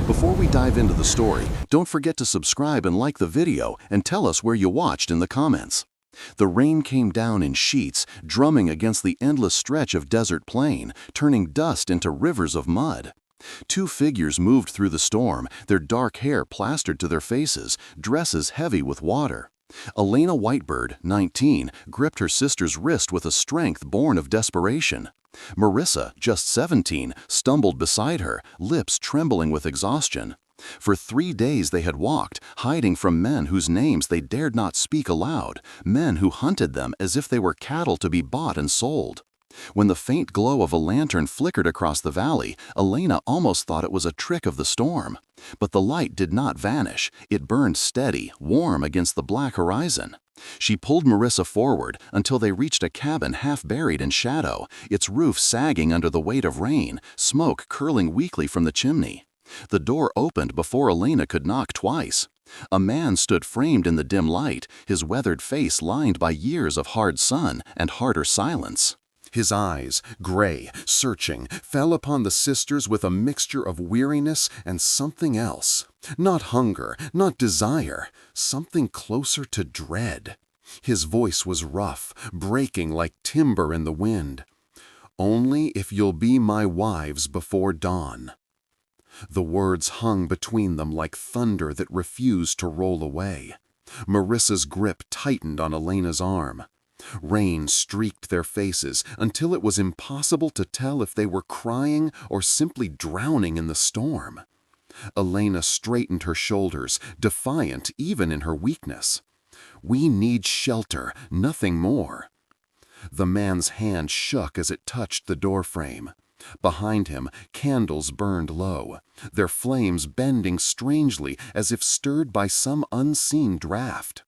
Before we dive into the story, don't forget to subscribe and like the video and tell us where you watched in the comments. The rain came down in sheets, drumming against the endless stretch of desert plain, turning dust into rivers of mud. Two figures moved through the storm, their dark hair plastered to their faces, dresses heavy with water. Elena Whitebird, 19, gripped her sister's wrist with a strength born of desperation. Marisa, just 17, stumbled beside her, lips trembling with exhaustion. For 3 days they had walked, hiding from men whose names they dared not speak aloud, men who hunted them as if they were cattle to be bought and sold. When the faint glow of a lantern flickered across the valley, Elena almost thought it was a trick of the storm. But the light did not vanish. It burned steady, warm against the black horizon. She pulled Marisa forward until they reached a cabin half buried in shadow, its roof sagging under the weight of rain, smoke curling weakly from the chimney. The door opened before Elena could knock twice. A man stood framed in the dim light, his weathered face lined by years of hard sun and harder silence. His eyes, gray, searching, fell upon the sisters with a mixture of weariness and something else. Not hunger, not desire, something closer to dread. His voice was rough, breaking like timber in the wind. "Only if you'll be my wives before dawn." The words hung between them like thunder that refused to roll away. Marissa's grip tightened on Elena's arm. Rain streaked their faces until it was impossible to tell if they were crying or simply drowning in the storm. Elena straightened her shoulders, defiant even in her weakness. "We need shelter, nothing more." The man's hand shook as it touched the doorframe. Behind him, candles burned low, their flames bending strangely as if stirred by some unseen draft.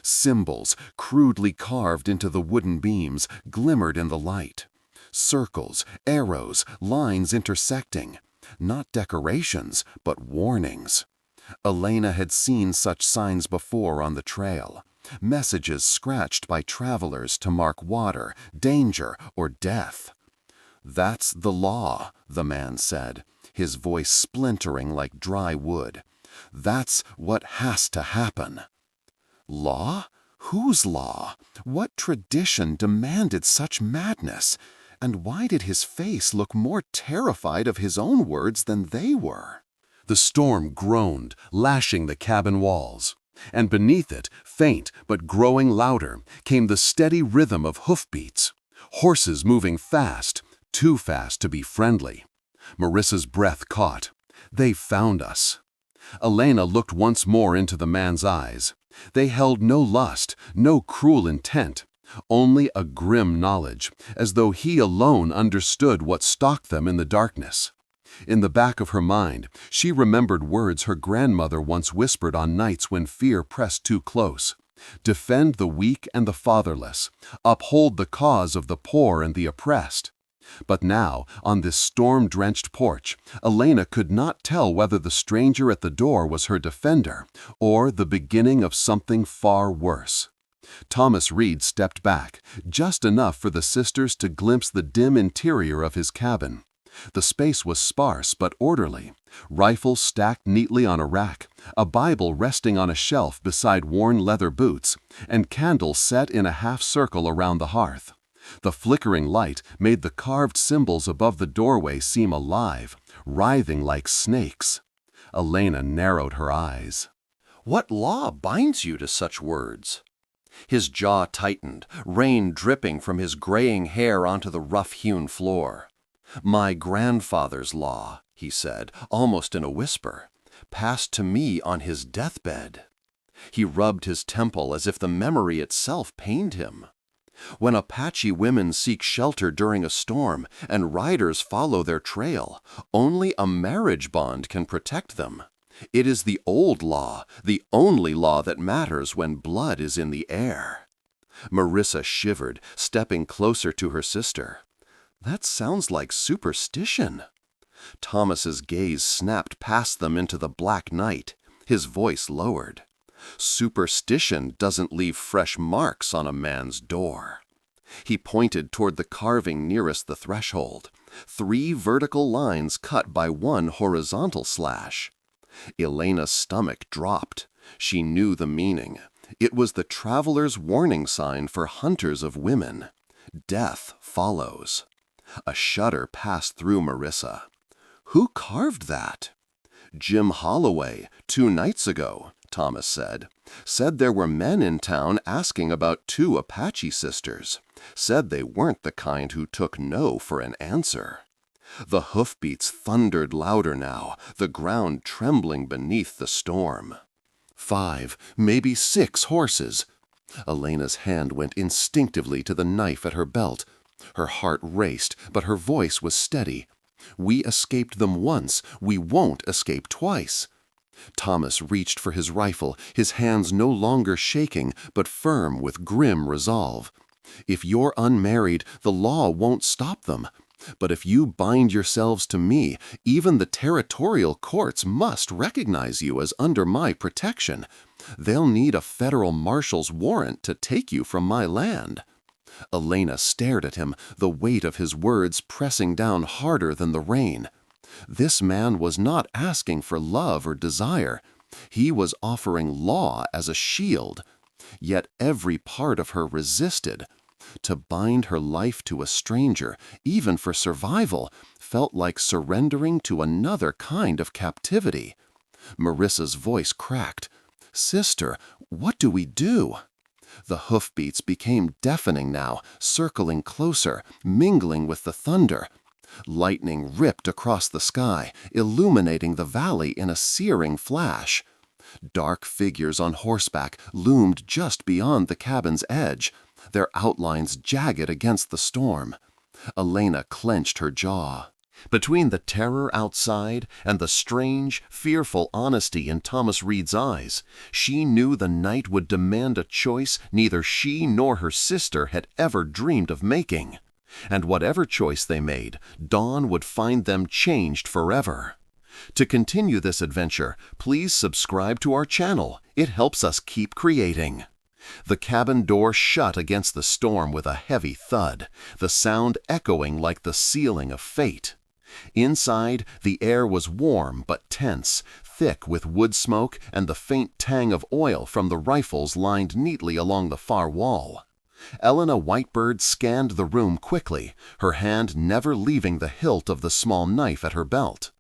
Symbols, crudely carved into the wooden beams, glimmered in the light. Circles, arrows, lines intersecting. Not decorations, but warnings. Elena had seen such signs before on the trail. Messages scratched by travelers to mark water, danger, or death. "That's the law," the man said, his voice splintering like dry wood. "That's what has to happen." Law? Whose law? What tradition demanded such madness? And why did his face look more terrified of his own words than they were? The storm groaned, lashing the cabin walls. And beneath it, faint but growing louder, came the steady rhythm of hoofbeats. Horses moving fast, too fast to be friendly. Marissa's breath caught. "They found us." Elena looked once more into the man's eyes. They held no lust, no cruel intent, only a grim knowledge, as though he alone understood what stalked them in the darkness. In the back of her mind, she remembered words her grandmother once whispered on nights when fear pressed too close. "Defend the weak and the fatherless. Uphold the cause of the poor and the oppressed." But now, on this storm-drenched porch, Elena could not tell whether the stranger at the door was her defender or the beginning of something far worse. Thomas Reed stepped back, just enough for the sisters to glimpse the dim interior of his cabin. The space was sparse but orderly, rifles stacked neatly on a rack, a Bible resting on a shelf beside worn leather boots, and candles set in a half-circle around the hearth. The flickering light made the carved symbols above the doorway seem alive, writhing like snakes. Elena narrowed her eyes. "What law binds you to such words?" His jaw tightened, rain dripping from his graying hair onto the rough-hewn floor. "My grandfather's law," he said, almost in a whisper, "passed to me on his deathbed." He rubbed his temple as if the memory itself pained him. "When Apache women seek shelter during a storm and riders follow their trail, only a marriage bond can protect them. It is the old law, the only law that matters when blood is in the air." Marisa shivered, stepping closer to her sister. "That sounds like superstition." Thomas's gaze snapped past them into the black night, his voice lowered. "Superstition doesn't leave fresh marks on a man's door." He pointed toward the carving nearest the threshold, 3 vertical lines cut by 1 horizontal slash. Elena's stomach dropped. She knew the meaning. It was the traveler's warning sign for hunters of women. Death follows. A shudder passed through Marisa. Who carved that? Jim Holloway, 2 nights ago, Thomas said. Said there were men in town asking about 2 Apache sisters. Said they weren't the kind who took no for an answer. The hoofbeats thundered louder now, the ground trembling beneath the storm. 5, maybe 6 horses. Elena's hand went instinctively to the knife at her belt. Her heart raced, but her voice was steady. We escaped them once, we won't escape twice. Thomas reached for his rifle, his hands no longer shaking, but firm with grim resolve. If you're unmarried, the law won't stop them. But if you bind yourselves to me, even the territorial courts must recognize you as under my protection. They'll need a federal marshal's warrant to take you from my land. Elena stared at him, the weight of his words pressing down harder than the rain. This man was not asking for love or desire. He was offering law as a shield. Yet every part of her resisted. To bind her life to a stranger, even for survival, felt like surrendering to another kind of captivity. Marissa's voice cracked. "Sister, what do we do?" The hoofbeats became deafening now, circling closer, mingling with the thunder. Lightning ripped across the sky, illuminating the valley in a searing flash. Dark figures on horseback loomed just beyond the cabin's edge, their outlines jagged against the storm. Elena clenched her jaw. Between the terror outside and the strange, fearful honesty in Thomas Reed's eyes, she knew the night would demand a choice neither she nor her sister had ever dreamed of making. And whatever choice they made, dawn would find them changed forever. To continue this adventure, please subscribe to our channel. It helps us keep creating. The cabin door shut against the storm with a heavy thud, the sound echoing like the sealing of fate. Inside, the air was warm but tense, thick with wood smoke and the faint tang of oil from the rifles lined neatly along the far wall. Elena Whitebird scanned the room quickly, her hand never leaving the hilt of the small knife at her belt.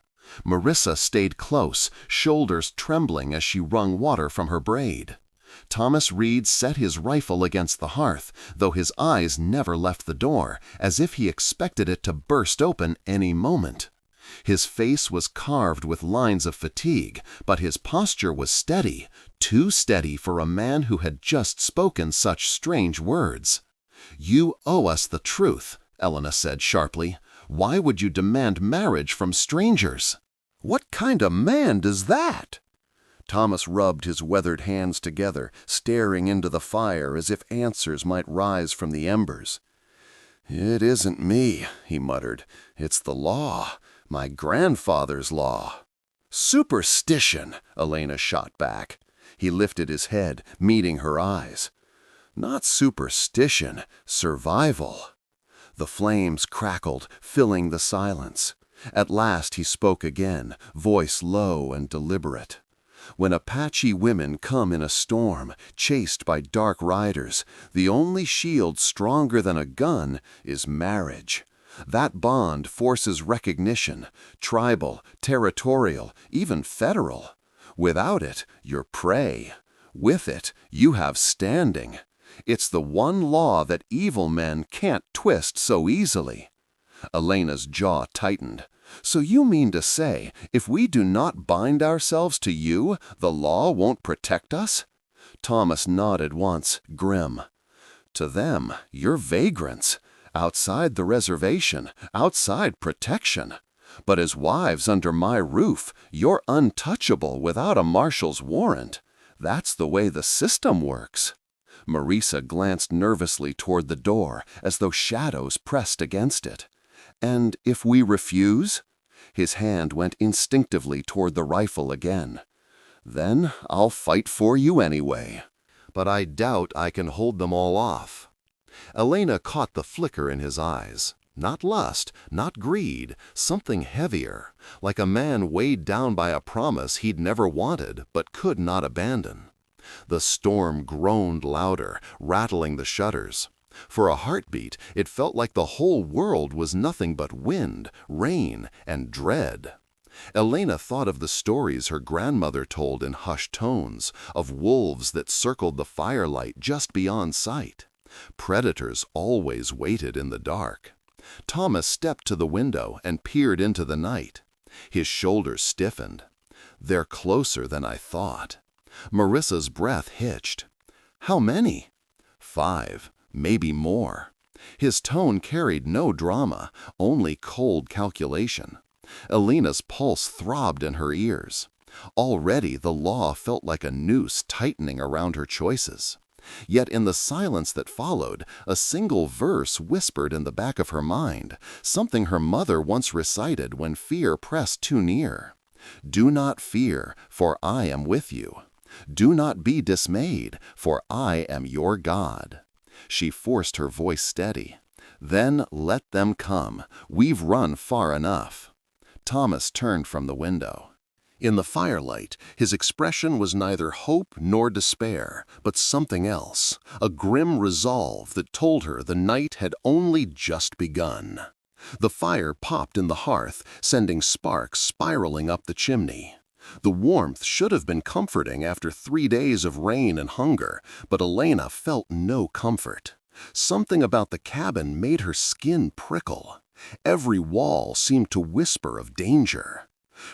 Marisa stayed close, shoulders trembling as she wrung water from her braid. Thomas Reed set his rifle against the hearth, though his eyes never left the door, as if he expected it to burst open any moment. His face was carved with lines of fatigue, but his posture was steady, too steady for a man who had just spoken such strange words. "You owe us the truth," Elena said sharply. "Why would you demand marriage from strangers?" "What kind of man does that?" Thomas rubbed his weathered hands together, staring into the fire as if answers might rise from the embers. "It isn't me," he muttered. "It's the law. My grandfather's law." "Superstition," Elena shot back. He lifted his head, meeting her eyes. "Not superstition, survival." The flames crackled, filling the silence. At last he spoke again, voice low and deliberate. "When Apache women come in a storm, chased by dark riders, the only shield stronger than a gun is marriage. That bond forces recognition, tribal, territorial, even federal. Without it, you're prey. With it, you have standing. It's the one law that evil men can't twist so easily." Elena's jaw tightened. "So you mean to say, if we do not bind ourselves to you, the law won't protect us?" Thomas nodded once, grim. "To them, you're vagrants. Outside the reservation, outside protection. But as wives under my roof, you're untouchable without a marshal's warrant. That's the way the system works." Marisa glanced nervously toward the door, as though shadows pressed against it. "And if we refuse?" His hand went instinctively toward the rifle again. "Then I'll fight for you anyway. But I doubt I can hold them all off." Elena caught the flicker in his eyes. Not lust, not greed, something heavier, like a man weighed down by a promise he'd never wanted but could not abandon. The storm groaned louder, rattling the shutters. For a heartbeat, it felt like the whole world was nothing but wind, rain, and dread. Elena thought of the stories her grandmother told in hushed tones, of wolves that circled the firelight just beyond sight. Predators always waited in the dark. Thomas stepped to the window and peered into the night. His shoulders stiffened. "They're closer than I thought." Marissa's breath hitched. "How many?" "5, maybe more." His tone carried no drama, only cold calculation. Elena's pulse throbbed in her ears. Already the law felt like a noose tightening around her choices. Yet in the silence that followed, a single verse whispered in the back of her mind, something her mother once recited when fear pressed too near. "Do not fear, for I am with you. Do not be dismayed, for I am your God." She forced her voice steady. "Then let them come. We've run far enough." Thomas turned from the window. In the firelight, his expression was neither hope nor despair, but something else, a grim resolve that told her the night had only just begun. The fire popped in the hearth, sending sparks spiraling up the chimney. The warmth should have been comforting after 3 days of rain and hunger, but Elena felt no comfort. Something about the cabin made her skin prickle. Every wall seemed to whisper of danger.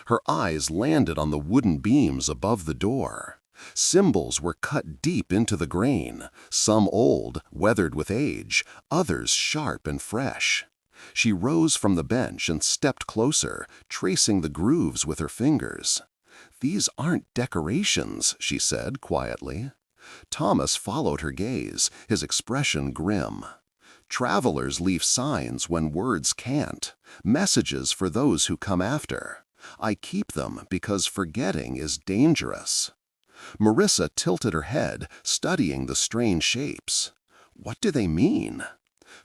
Her eyes landed on the wooden beams above the door. Symbols were cut deep into the grain, some old, weathered with age, others sharp and fresh. She rose from the bench and stepped closer, tracing the grooves with her fingers. "These aren't decorations," she said quietly. Thomas followed her gaze, his expression grim. "Travelers leave signs when words can't, messages for those who come after. I keep them because forgetting is dangerous." Marisa tilted her head, studying the strange shapes. "What do they mean?"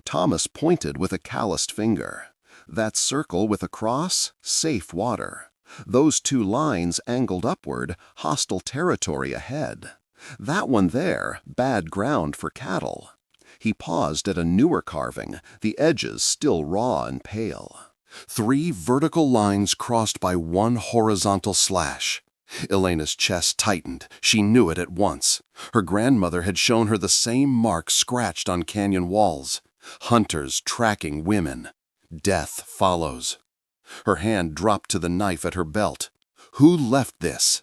Thomas pointed with a calloused finger. "That circle with a cross? Safe water. Those 2 lines angled upward, hostile territory ahead. That one there, bad ground for cattle." He paused at a newer carving, the edges still raw and pale. 3 vertical lines crossed by 1 horizontal slash. Elena's chest tightened. She knew it at once. Her grandmother had shown her the same mark scratched on canyon walls. Hunters tracking women. Death follows. Her hand dropped to the knife at her belt. "Who left this?"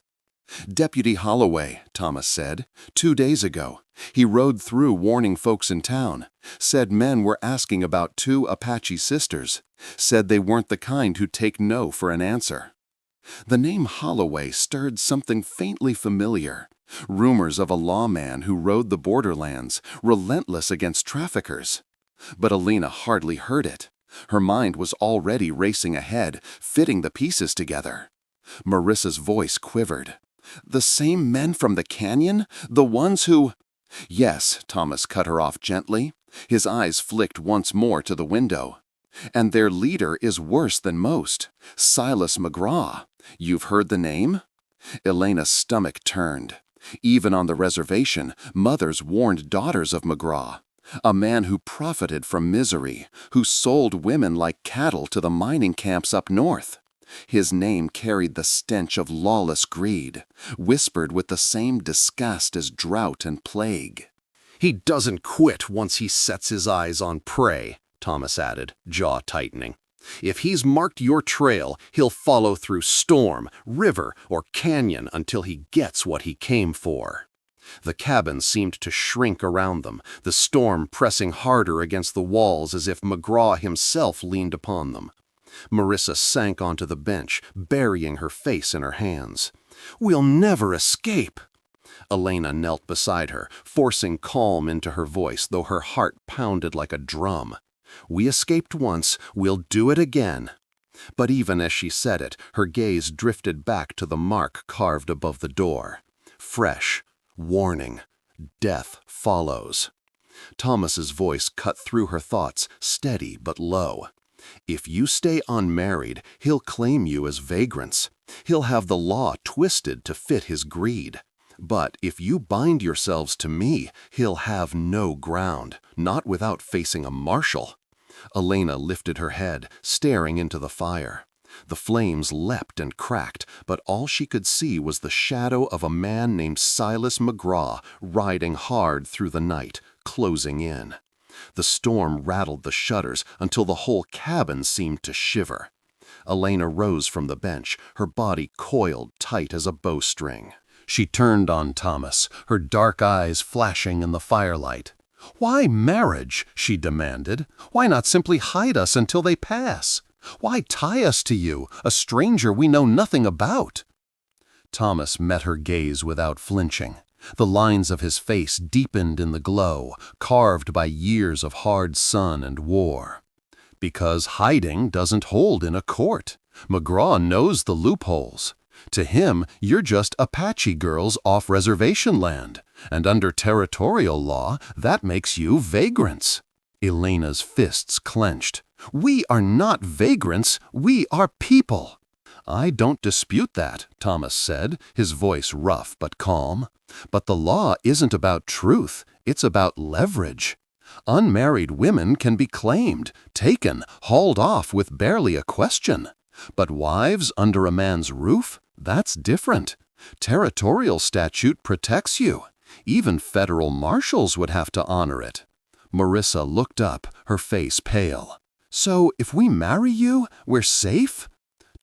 "Deputy Holloway," Thomas said. 2 days ago. He rode through warning folks in town. Said men were asking about 2 Apache sisters. Said they weren't the kind who'd take no for an answer." The name Holloway stirred something faintly familiar. Rumors of a lawman who rode the borderlands, relentless against traffickers. But Elena hardly heard it. Her mind was already racing ahead, fitting the pieces together. Marissa's voice quivered. "The same men from the canyon? The ones who—" "Yes," Thomas cut her off gently. His eyes flicked once more to the window. "And their leader is worse than most. Silas McGraw. You've heard the name?" Elena's stomach turned. Even on the reservation, mothers warned daughters of McGraw. A man who profited from misery, who sold women like cattle to the mining camps up north. His name carried the stench of lawless greed, whispered with the same disgust as drought and plague. "He doesn't quit once he sets his eyes on prey," Thomas added, jaw tightening. "If he's marked your trail, he'll follow through storm, river, or canyon until he gets what he came for." The cabin seemed to shrink around them, the storm pressing harder against the walls as if McGraw himself leaned upon them. Marissa sank onto the bench, burying her face in her hands. "We'll never escape!" Elena knelt beside her, forcing calm into her voice, though her heart pounded like a drum. "We escaped once, we'll do it again." But even as she said it, her gaze drifted back to the mark carved above the door. Fresh. Warning. Death follows. Thomas's voice cut through her thoughts, steady but low. If you stay unmarried, he'll claim you as vagrants. He'll have the law twisted to fit his greed. But if you bind yourselves to me, he'll have no ground, not without facing a marshal. Elena lifted her head, staring into the fire. The flames leapt and cracked, but all she could see was the shadow of a man named Silas McGraw riding hard through the night, closing in. The storm rattled the shutters until the whole cabin seemed to shiver. Elena rose from the bench, her body coiled tight as a bowstring. She turned on Thomas, her dark eyes flashing in the firelight. "Why marriage?" she demanded. "Why not simply hide us until they pass? Why tie us to you, a stranger we know nothing about?" Thomas met her gaze without flinching. The lines of his face deepened in the glow, carved by years of hard sun and war. "Because hiding doesn't hold in a court. McGraw knows the loopholes. To him, you're just Apache girls off reservation land, and under territorial law, that makes you vagrants." Elena's fists clenched. "We are not vagrants, we are people." "I don't dispute that," Thomas said, his voice rough but calm. "But the law isn't about truth, it's about leverage. Unmarried women can be claimed, taken, hauled off with barely a question. But wives under a man's roof? That's different. Territorial statute protects you. Even federal marshals would have to honor it." Marisa looked up, her face pale. "So if we marry you, we're safe?"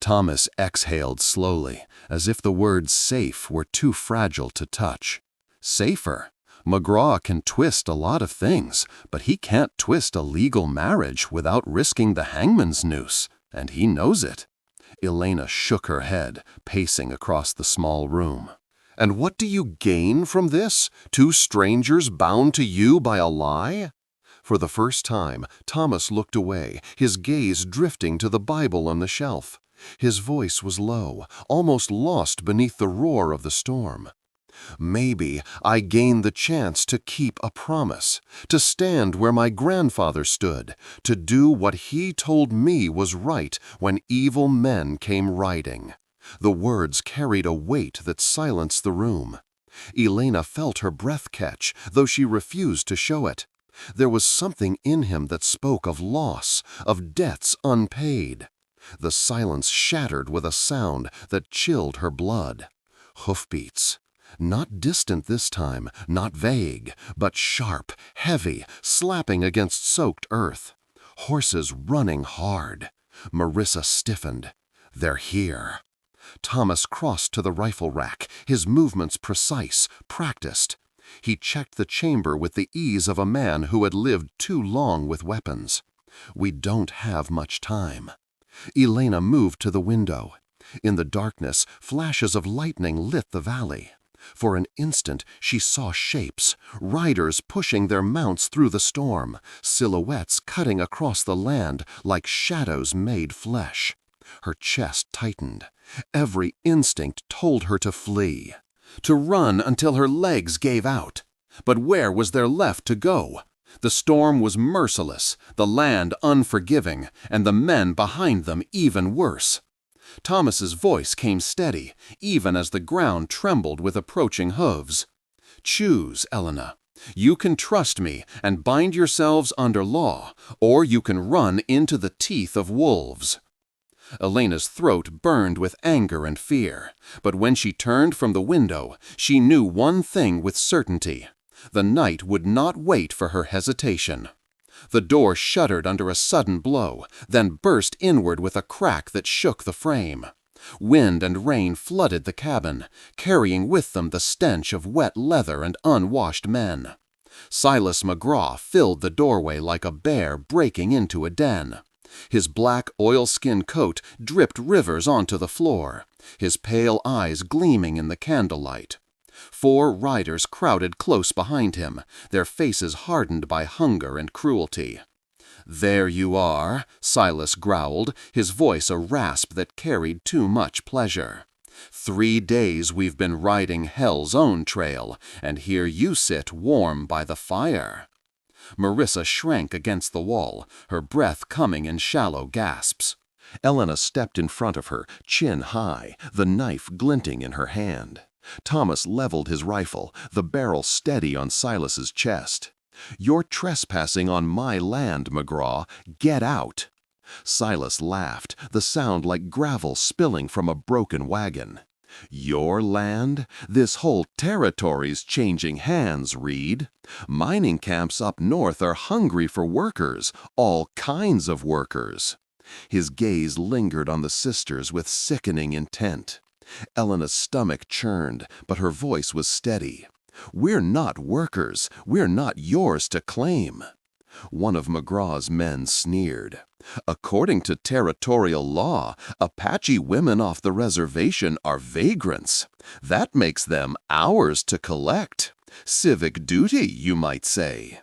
Thomas exhaled slowly, as if the word safe were too fragile to touch. "Safer? McGraw can twist a lot of things, but he can't twist a legal marriage without risking the hangman's noose, and he knows it." Elena shook her head, pacing across the small room. "And what do you gain from this? Two strangers bound to you by a lie?" For the first time, Thomas looked away, his gaze drifting to the Bible on the shelf. His voice was low, almost lost beneath the roar of the storm. "Maybe I gain the chance to keep a promise, to stand where my grandfather stood, to do what he told me was right when evil men came riding." The words carried a weight that silenced the room. Elena felt her breath catch, though she refused to show it. There was something in him that spoke of loss, of debts unpaid. The silence shattered with a sound that chilled her blood. Hoofbeats. Not distant this time, not vague, but sharp, heavy, slapping against soaked earth. Horses running hard. Marisa stiffened. "They're here." Thomas crossed to the rifle rack, his movements precise, practiced. He checked the chamber with the ease of a man who had lived too long with weapons. "We don't have much time." Elena moved to the window. In the darkness, flashes of lightning lit the valley. For an instant, she saw shapes, riders pushing their mounts through the storm, silhouettes cutting across the land like shadows made flesh. Her chest tightened. Every instinct told her to flee, to run until her legs gave out. But where was there left to go? The storm was merciless, the land unforgiving, and the men behind them even worse. Thomas's voice came steady, even as the ground trembled with approaching hooves. "Choose, Elena. You can trust me and bind yourselves under law, or you can run into the teeth of wolves." Elena's throat burned with anger and fear, but when she turned from the window, she knew one thing with certainty. The night would not wait for her hesitation. The door shuddered under a sudden blow, then burst inward with a crack that shook the frame. Wind and rain flooded the cabin, carrying with them the stench of wet leather and unwashed men. Silas McGraw filled the doorway like a bear breaking into a den. His black oilskin coat dripped rivers onto the floor, his pale eyes gleaming in the candlelight. 4 riders crowded close behind him, their faces hardened by hunger and cruelty. "There you are," Silas growled, his voice a rasp that carried too much pleasure. 3 days we've been riding hell's own trail, and here you sit warm by the fire." Marisa shrank against the wall, her breath coming in shallow gasps. Elena stepped in front of her, chin high, the knife glinting in her hand. Thomas leveled his rifle, the barrel steady on Silas's chest. "You're trespassing on my land, McGraw. Get out!" Silas laughed, the sound like gravel spilling from a broken wagon. "Your land? This whole territory's changing hands, Reed. Mining camps up north are hungry for workers, all kinds of workers." His gaze lingered on the sisters with sickening intent. Elena's stomach churned, but her voice was steady. "We're not workers. We're not yours to claim." One of McGraw's men sneered. "According to territorial law, Apache women off the reservation are vagrants. That makes them ours to collect. Civic duty, you might say."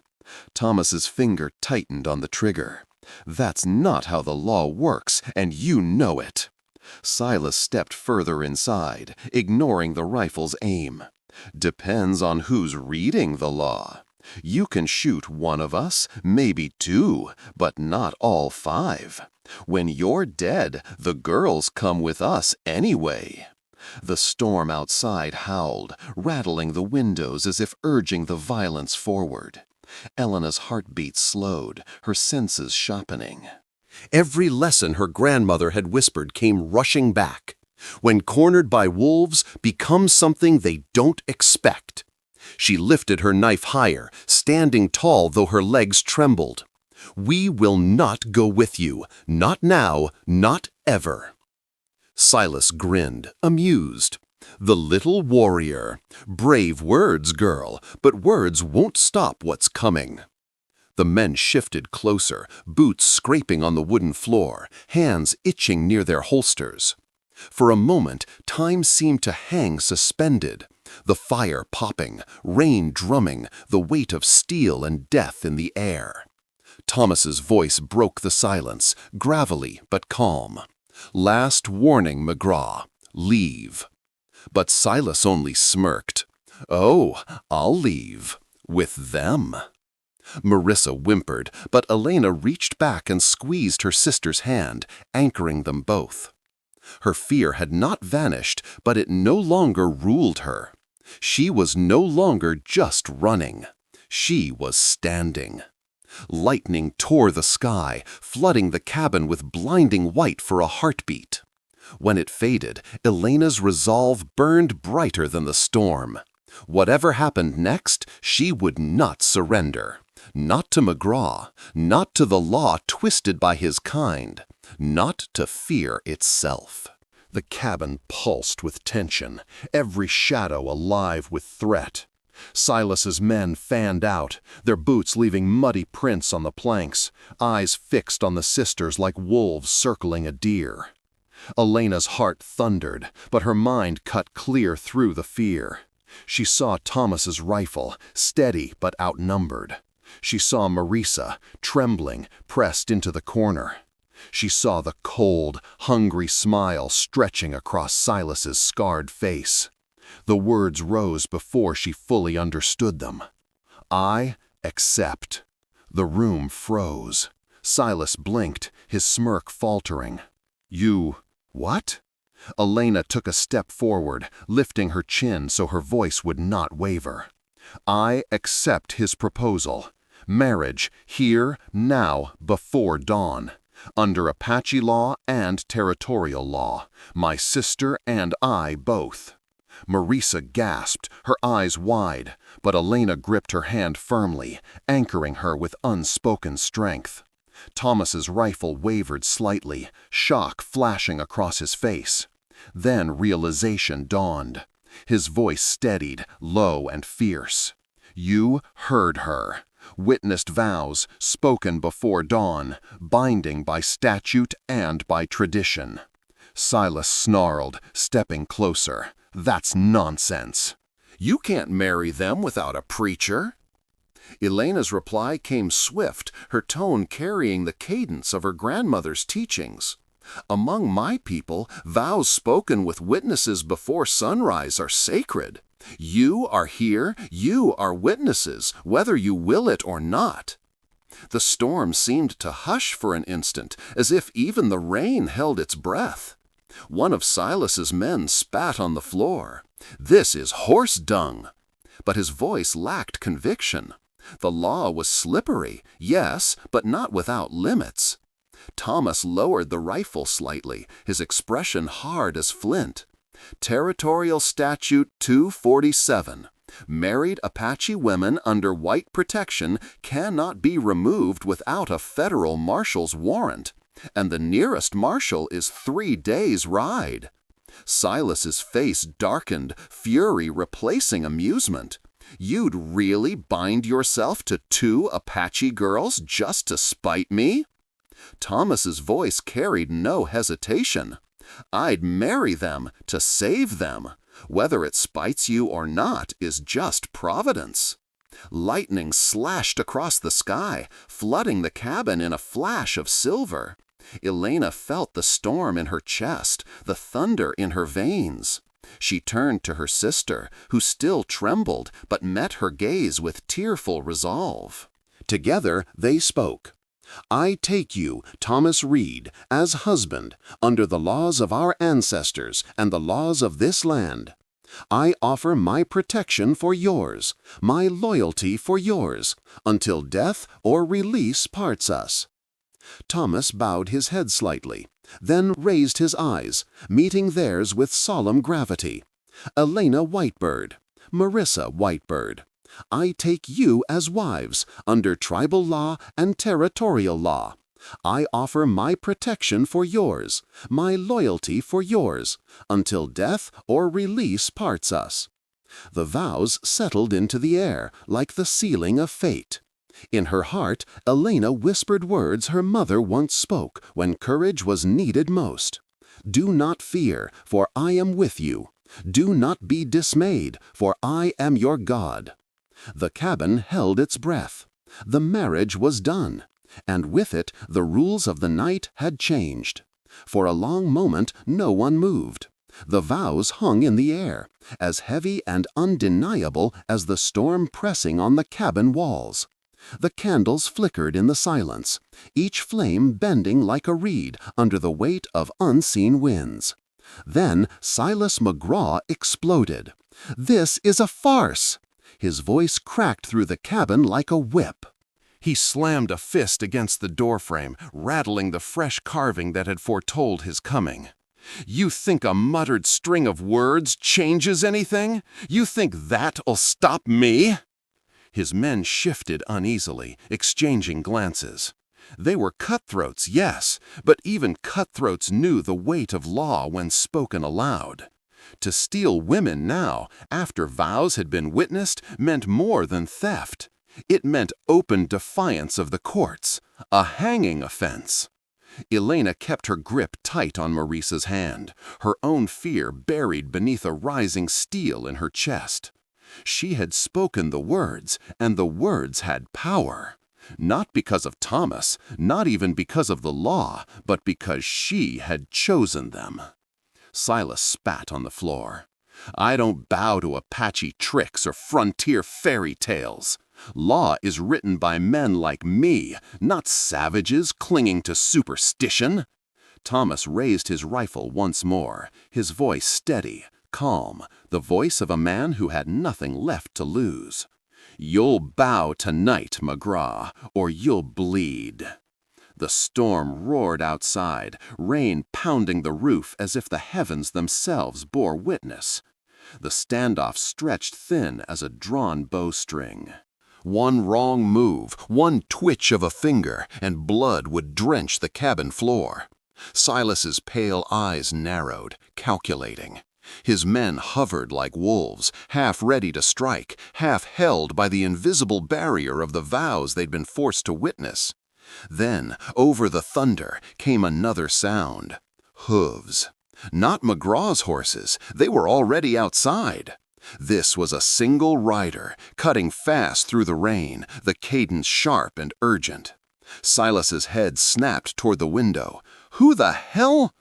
Thomas's finger tightened on the trigger. "That's not how the law works, and you know it." Silas stepped further inside, ignoring the rifle's aim. "Depends on who's reading the law. You can shoot one of us, maybe two, but not all five. When you're dead, the girls come with us anyway." The storm outside howled, rattling the windows as if urging the violence forward. Elena's heartbeat slowed, her senses sharpening. Every lesson her grandmother had whispered came rushing back. When cornered by wolves, become something they don't expect. She lifted her knife higher, standing tall though her legs trembled. "We will not go with you. Not now, not ever." Silas grinned, amused. "The little warrior. Brave words, girl, but words won't stop what's coming." The men shifted closer, boots scraping on the wooden floor, hands itching near their holsters. For a moment, time seemed to hang suspended. The fire popping, rain drumming, the weight of steel and death in the air. Thomas's voice broke the silence, gravelly but calm. "Last warning, McGraw. Leave." But Silas only smirked. "Oh, I'll leave. With them." Marisa whimpered, but Elena reached back and squeezed her sister's hand, anchoring them both. Her fear had not vanished, but it no longer ruled her. She was no longer just running. She was standing. Lightning tore the sky, flooding the cabin with blinding white for a heartbeat. When it faded, Elena's resolve burned brighter than the storm. Whatever happened next, she would not surrender. Not to McGraw, not to the law twisted by his kind, not to fear itself. The cabin pulsed with tension, every shadow alive with threat. Silas's men fanned out, their boots leaving muddy prints on the planks, eyes fixed on the sisters like wolves circling a deer. Elena's heart thundered, but her mind cut clear through the fear. She saw Thomas's rifle, steady but outnumbered. She saw Marisa, trembling, pressed into the corner. She saw the cold, hungry smile stretching across Silas's scarred face. The words rose before she fully understood them. "I accept." The room froze. Silas blinked, his smirk faltering. "You, what?" Elena took a step forward, lifting her chin so her voice would not waver. "I accept his proposal. Marriage, here, now, before dawn. Under Apache law and territorial law. My sister and I both." Marisa gasped, her eyes wide, but Elena gripped her hand firmly, anchoring her with unspoken strength. Thomas's rifle wavered slightly, shock flashing across his face. Then realization dawned. His voice steadied, low and fierce. "You heard her. Witnessed vows, spoken before dawn, binding by statute and by tradition." Silas snarled, stepping closer. "That's nonsense. You can't marry them without a preacher." Elena's reply came swift, her tone carrying the cadence of her grandmother's teachings. "Among my people, vows spoken with witnesses before sunrise are sacred. You are here, you are witnesses, whether you will it or not. The storm seemed to hush for an instant, as if even the rain held its breath. One of Silas's men spat on the floor. "This is horse dung." But his voice lacked conviction. The law was slippery, yes, but not without limits. Thomas lowered the rifle slightly, his expression hard as flint. Territorial Statute 247. Married Apache women under white protection cannot be removed without a federal marshal's warrant, and the nearest marshal is 3 days' ride. Silas's face darkened, fury replacing amusement. You'd really bind yourself to 2 Apache girls just to spite me? Thomas's voice carried no hesitation. I'd marry them to save them. Whether it spites you or not is just providence. Lightning slashed across the sky, flooding the cabin in a flash of silver. Elena felt the storm in her chest, the thunder in her veins. She turned to her sister, who still trembled, but met her gaze with tearful resolve. Together they spoke. I take you, Thomas Reed, as husband, under the laws of our ancestors and the laws of this land. I offer my protection for yours, my loyalty for yours, until death or release parts us. Thomas bowed his head slightly, then raised his eyes, meeting theirs with solemn gravity. Elena Whitebird, Marisa Whitebird, I take you as wives, under tribal law and territorial law. I offer my protection for yours, my loyalty for yours, until death or release parts us. The vows settled into the air, like the sealing of fate. In her heart, Elena whispered words her mother once spoke when courage was needed most. Do not fear, for I am with you. Do not be dismayed, for I am your God. The cabin held its breath. The marriage was done, and with it the rules of the night had changed. For a long moment no one moved. The vows hung in the air, as heavy and undeniable as the storm pressing on the cabin walls. The candles flickered in the silence, each flame bending like a reed under the weight of unseen winds. Then Silas McGraw exploded. "This is a farce!" His voice cracked through the cabin like a whip. He slammed a fist against the doorframe, rattling the fresh carving that had foretold his coming. "You think a muttered string of words changes anything? You think that'll stop me?" His men shifted uneasily, exchanging glances. They were cutthroats, yes, but even cutthroats knew the weight of law when spoken aloud. To steal women now, after vows had been witnessed, meant more than theft. It meant open defiance of the courts, a hanging offense. Elena kept her grip tight on Marisa's hand, her own fear buried beneath a rising steel in her chest. She had spoken the words, and the words had power. Not because of Thomas, not even because of the law, but because she had chosen them. Silas spat on the floor. "I don't bow to Apache tricks or frontier fairy tales. Law is written by men like me, not savages clinging to superstition." Thomas raised his rifle once more, his voice steady, calm, the voice of a man who had nothing left to lose. "You'll bow tonight, McGraw, or you'll bleed." The storm roared outside, rain pounding the roof as if the heavens themselves bore witness. The standoff stretched thin as a drawn bowstring. One wrong move, one twitch of a finger, and blood would drench the cabin floor. Silas's pale eyes narrowed, calculating. His men hovered like wolves, half ready to strike, half held by the invisible barrier of the vows they'd been forced to witness. Then, over the thunder, came another sound. Hooves. Not McGraw's horses, they were already outside. This was a single rider, cutting fast through the rain, the cadence sharp and urgent. Silas's head snapped toward the window. "Who the hell?"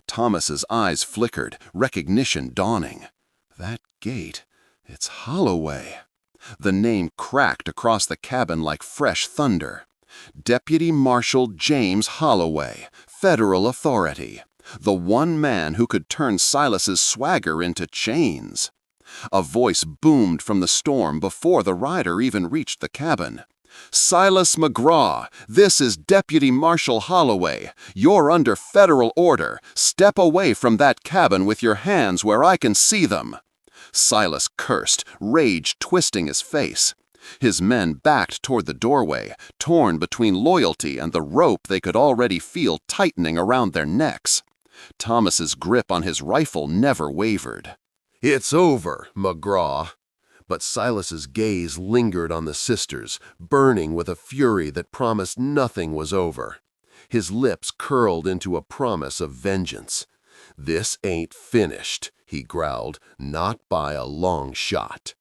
Thomas's eyes flickered, recognition dawning. That gait. It's Holloway. The name cracked across the cabin like fresh thunder. Deputy Marshal James Holloway, federal authority. The one man who could turn Silas's swagger into chains. A voice boomed from the storm before the rider even reached the cabin. "Silas McGraw, this is Deputy Marshal Holloway. You're under federal order. Step away from that cabin with your hands where I can see them." Silas cursed, rage twisting his face. His men backed toward the doorway, torn between loyalty and the rope they could already feel tightening around their necks. Thomas's grip on his rifle never wavered. "It's over, McGraw." But Silas's gaze lingered on the sisters, burning with a fury that promised nothing was over. His lips curled into a promise of vengeance. "This ain't finished," he growled, "not by a long shot."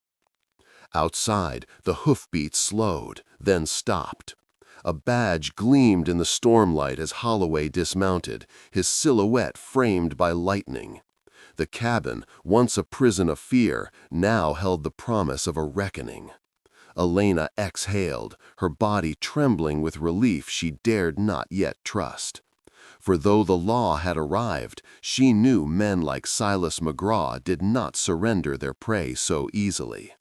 Outside, the hoofbeats slowed, then stopped. A badge gleamed in the stormlight as Holloway dismounted, his silhouette framed by lightning. The cabin, once a prison of fear, now held the promise of a reckoning. Elena exhaled, her body trembling with relief she dared not yet trust. For though the law had arrived, she knew men like Silas McGraw did not surrender their prey so easily.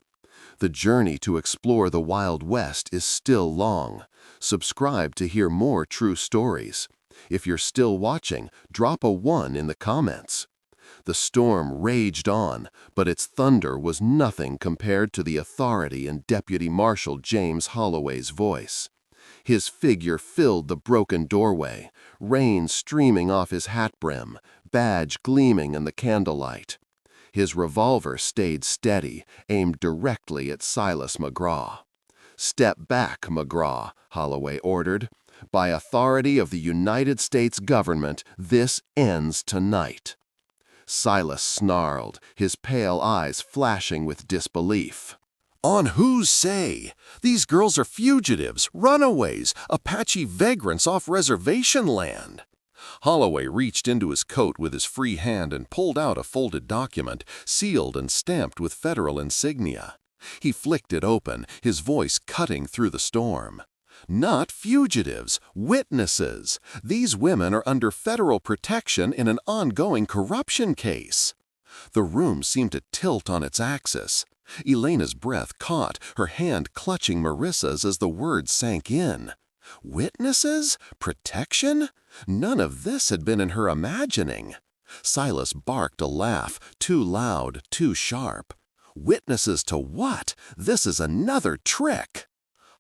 The journey to explore the Wild West is still long. Subscribe to hear more true stories. If you're still watching, drop a 1 in the comments. The storm raged on, but its thunder was nothing compared to the authority in Deputy Marshal James Holloway's voice. His figure filled the broken doorway, rain streaming off his hat brim, badge gleaming in the candlelight. His revolver stayed steady, aimed directly at Silas McGraw. "Step back, McGraw," Holloway ordered. "By authority of the United States government, this ends tonight." Silas snarled, his pale eyes flashing with disbelief. "On whose say? These girls are fugitives, runaways, Apache vagrants off reservation land." Holloway reached into his coat with his free hand and pulled out a folded document, sealed and stamped with federal insignia. He flicked it open, his voice cutting through the storm. "Not fugitives, witnesses. These women are under federal protection in an ongoing corruption case." The room seemed to tilt on its axis. Elena's breath caught, her hand clutching Marissa's as the words sank in. Witnesses? Protection? None of this had been in her imagining. Silas barked a laugh, too loud, too sharp. "Witnesses to what? This is another trick."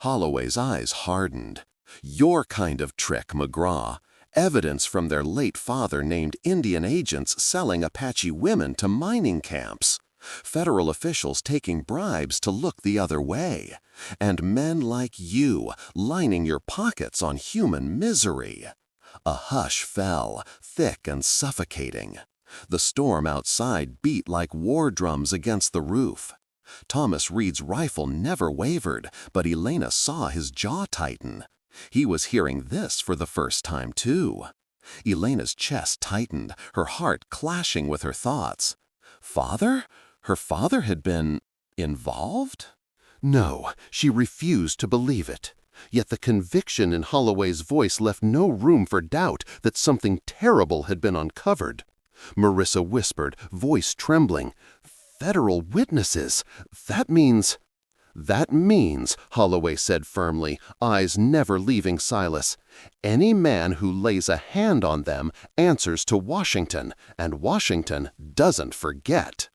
Holloway's eyes hardened. "Your kind of trick, McGraw. Evidence from their late father named Indian agents selling Apache women to mining camps. Federal officials taking bribes to look the other way. And men like you lining your pockets on human misery." A hush fell, thick and suffocating. The storm outside beat like war drums against the roof. Thomas Reed's rifle never wavered, but Elena saw his jaw tighten. He was hearing this for the first time, too. Elena's chest tightened, her heart clashing with her thoughts. Father? Her father had been involved? No, she refused to believe it. Yet the conviction in Holloway's voice left no room for doubt that something terrible had been uncovered. Marissa whispered, voice trembling, "Federal witnesses. That means—" "That means," Holloway said firmly, eyes never leaving Silas, "any man who lays a hand on them answers to Washington, and Washington doesn't forget."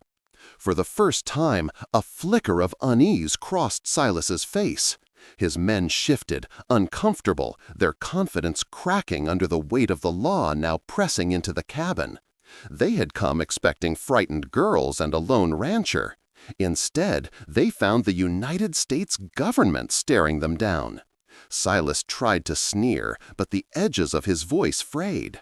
For the first time, a flicker of unease crossed Silas's face. His men shifted, uncomfortable, their confidence cracking under the weight of the law now pressing into the cabin. They had come expecting frightened girls and a lone rancher. Instead, they found the United States government staring them down. Silas tried to sneer, but the edges of his voice frayed.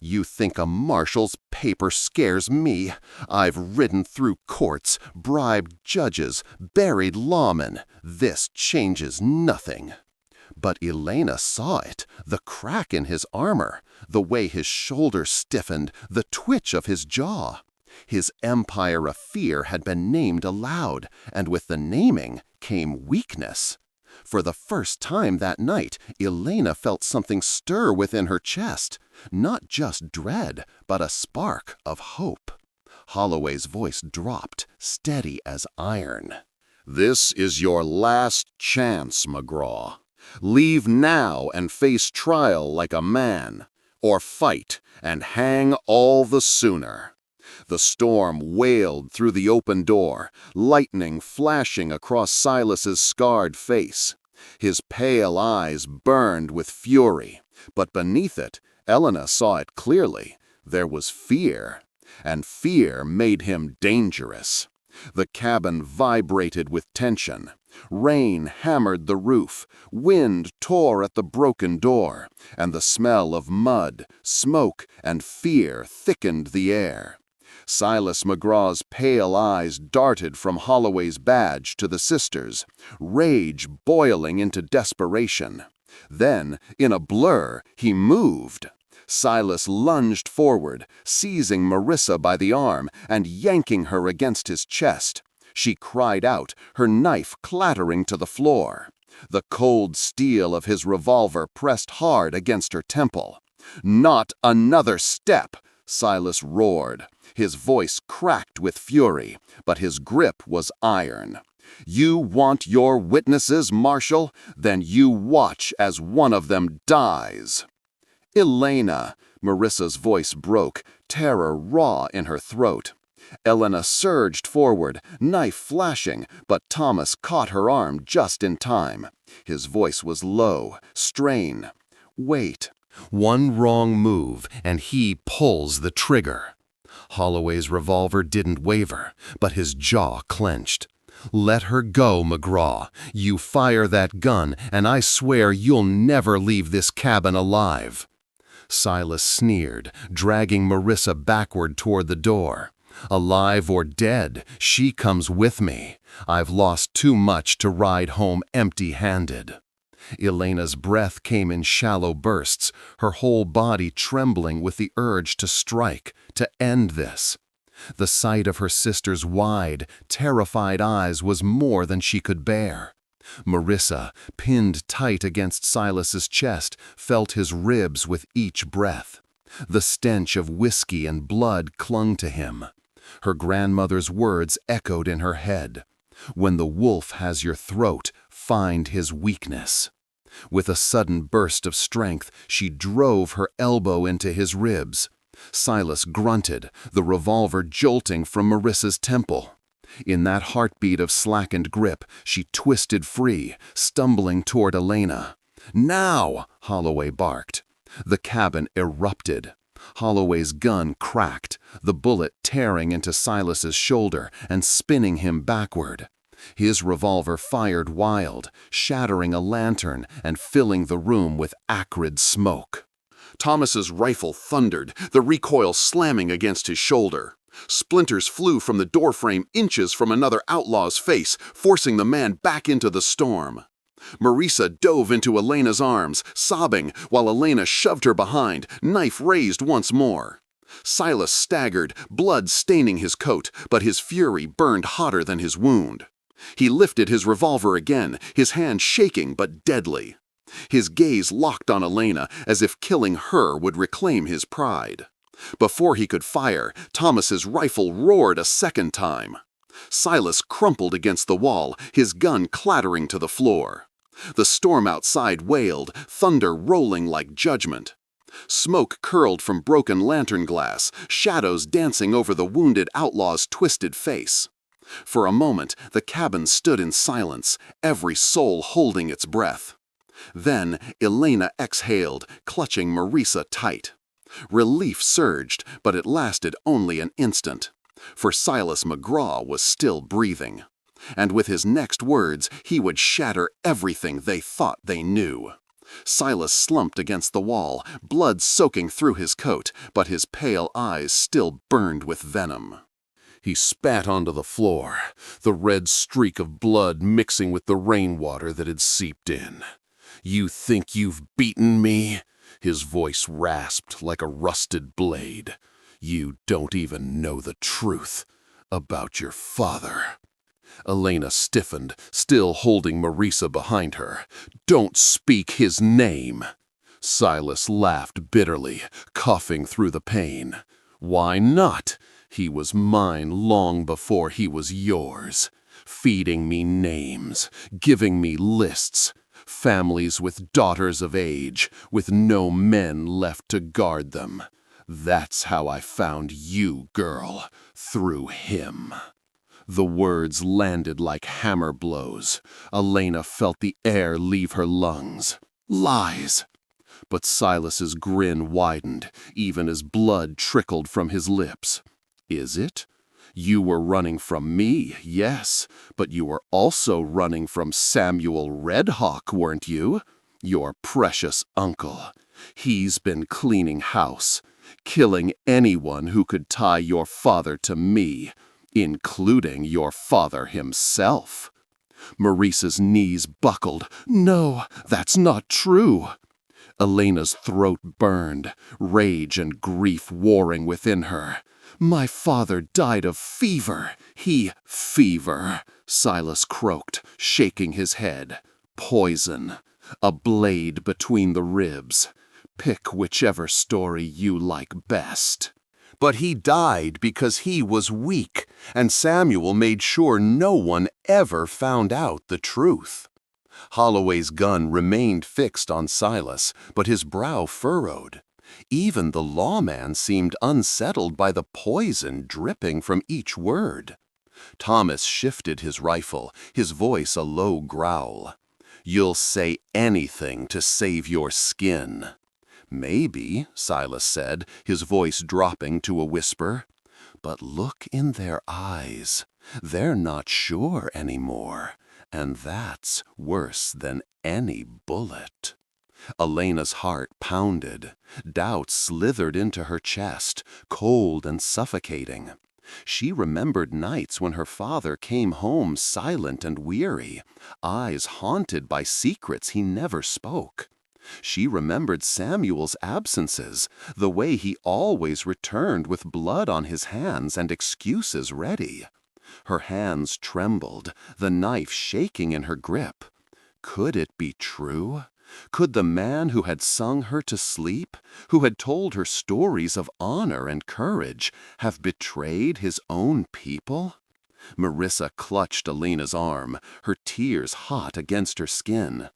"You think a marshal's paper scares me? I've ridden through courts, bribed judges, buried lawmen. This changes nothing." But Elena saw it, the crack in his armor, the way his shoulders stiffened, the twitch of his jaw. His empire of fear had been named aloud, and with the naming came weakness. For the first time that night, Elena felt something stir within her chest. Not just dread, but a spark of hope. Holloway's voice dropped, steady as iron. "This is your last chance, McGraw. Leave now and face trial like a man, or fight and hang all the sooner." The storm wailed through the open door, lightning flashing across Silas's scarred face. His pale eyes burned with fury, but beneath it, Elena saw it clearly. There was fear, and fear made him dangerous. The cabin vibrated with tension. Rain hammered the roof, wind tore at the broken door, and the smell of mud, smoke, and fear thickened the air. Silas McGraw's pale eyes darted from Holloway's badge to the sisters, rage boiling into desperation. Then, in a blur, he moved. Silas lunged forward, seizing Marisa by the arm and yanking her against his chest. She cried out, her knife clattering to the floor. The cold steel of his revolver pressed hard against her temple. "Not another step!" Silas roared. His voice cracked with fury, but his grip was iron. "You want your witnesses, Marshal? Then you watch as one of them dies." "Elena!" Marisa's voice broke, terror raw in her throat. Elena surged forward, knife flashing, but Thomas caught her arm just in time. His voice was low, strained. "Wait. One wrong move, and he pulls the trigger." Holloway's revolver didn't waver, but his jaw clenched. "Let her go, McGraw. You fire that gun, and I swear you'll never leave this cabin alive." Silas sneered, dragging Marisa backward toward the door. "Alive or dead, she comes with me. I've lost too much to ride home empty-handed." Elena's breath came in shallow bursts, her whole body trembling with the urge to strike, to end this. The sight of her sister's wide, terrified eyes was more than she could bear. Marisa, pinned tight against Silas's chest, felt his ribs with each breath. The stench of whiskey and blood clung to him. Her grandmother's words echoed in her head. "When the wolf has your throat, find his weakness." With a sudden burst of strength, she drove her elbow into his ribs. Silas grunted, the revolver jolting from Marisa's temple. In that heartbeat of slackened grip, she twisted free, stumbling toward Elena. "Now!" Holloway barked. The cabin erupted. Holloway's gun cracked, the bullet tearing into Silas's shoulder and spinning him backward. His revolver fired wild, shattering a lantern and filling the room with acrid smoke. Thomas's rifle thundered, the recoil slamming against his shoulder. Splinters flew from the doorframe inches from another outlaw's face, forcing the man back into the storm. Marisa dove into Elena's arms, sobbing, while Elena shoved her behind, knife raised once more. Silas staggered, blood staining his coat, but his fury burned hotter than his wound. He lifted his revolver again, his hand shaking but deadly. His gaze locked on Elena, as if killing her would reclaim his pride. Before he could fire, Thomas's rifle roared a second time. Silas crumpled against the wall, his gun clattering to the floor. The storm outside wailed, thunder rolling like judgment. Smoke curled from broken lantern glass, shadows dancing over the wounded outlaw's twisted face. For a moment, the cabin stood in silence, every soul holding its breath. Then Elena exhaled, clutching Marisa tight. Relief surged, but it lasted only an instant. For Silas McGraw was still breathing. And with his next words, he would shatter everything they thought they knew. Silas slumped against the wall, blood soaking through his coat, but his pale eyes still burned with venom. He spat onto the floor, the red streak of blood mixing with the rainwater that had seeped in. "You think you've beaten me?" His voice rasped like a rusted blade. You don't even know the truth about your father. Elena stiffened, still holding Marisa behind her. Don't speak his name. Silas laughed bitterly, coughing through the pain. Why not? He was mine long before he was yours. Feeding me names, giving me lists, families with daughters of age, with no men left to guard them. That's how I found you, girl, through him. The words landed like hammer blows. Elena felt the air leave her lungs. Lies! But Silas's grin widened, even as blood trickled from his lips. Is it? You were running from me, yes, but you were also running from Samuel Redhawk, weren't you? Your precious uncle. He's been cleaning house, killing anyone who could tie your father to me, including your father himself. Marisa's knees buckled. No, that's not true. Elena's throat burned, rage and grief warring within her. My father died of fever. Fever, Silas croaked, shaking his head. Poison. A blade between the ribs. Pick whichever story you like best. But he died because he was weak, and Samuel made sure no one ever found out the truth. Holloway's gun remained fixed on Silas, but his brow furrowed. Even the lawman seemed unsettled by the poison dripping from each word. Thomas shifted his rifle, his voice a low growl. You'll say anything to save your skin. Maybe, Silas said, his voice dropping to a whisper. But look in their eyes. They're not sure anymore. And that's worse than any bullet. Elena's heart pounded. Doubt slithered into her chest, cold and suffocating. She remembered nights when her father came home silent and weary, eyes haunted by secrets he never spoke. She remembered Samuel's absences, the way he always returned with blood on his hands and excuses ready. Her hands trembled, the knife shaking in her grip. Could it be true? Could the man who had sung her to sleep, who had told her stories of honor and courage, have betrayed his own people? Marisa clutched Elena's arm, her tears hot against her skin.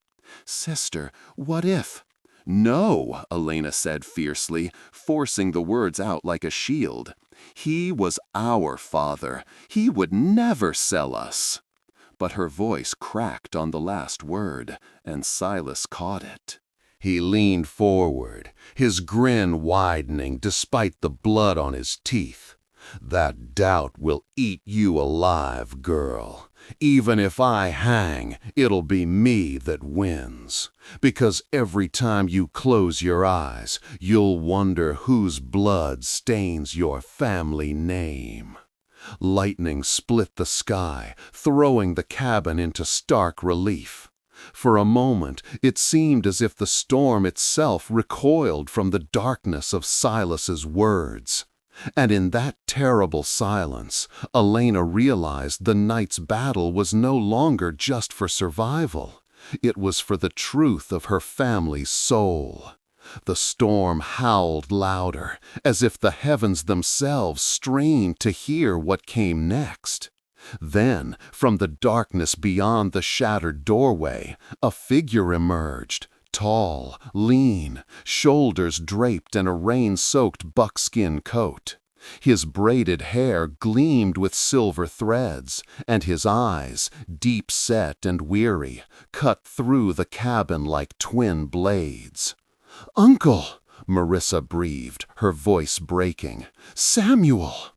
Sister, what if? No, Elena said fiercely, forcing the words out like a shield. He was our father. He would never sell us. But her voice cracked on the last word, and Silas caught it. He leaned forward, his grin widening despite the blood on his teeth. That doubt will eat you alive, girl. Even if I hang, it'll be me that wins. Because every time you close your eyes, you'll wonder whose blood stains your family name. Lightning split the sky, throwing the cabin into stark relief. For a moment, it seemed as if the storm itself recoiled from the darkness of Silas's words. And in that terrible silence, Elena realized the night's battle was no longer just for survival. It was for the truth of her family's soul. The storm howled louder, as if the heavens themselves strained to hear what came next. Then, from the darkness beyond the shattered doorway, a figure emerged. Tall, lean, shoulders draped in a rain-soaked buckskin coat. His braided hair gleamed with silver threads, and his eyes, deep-set and weary, cut through the cabin like twin blades. "Uncle!" Marisa breathed, her voice breaking. "Samuel!"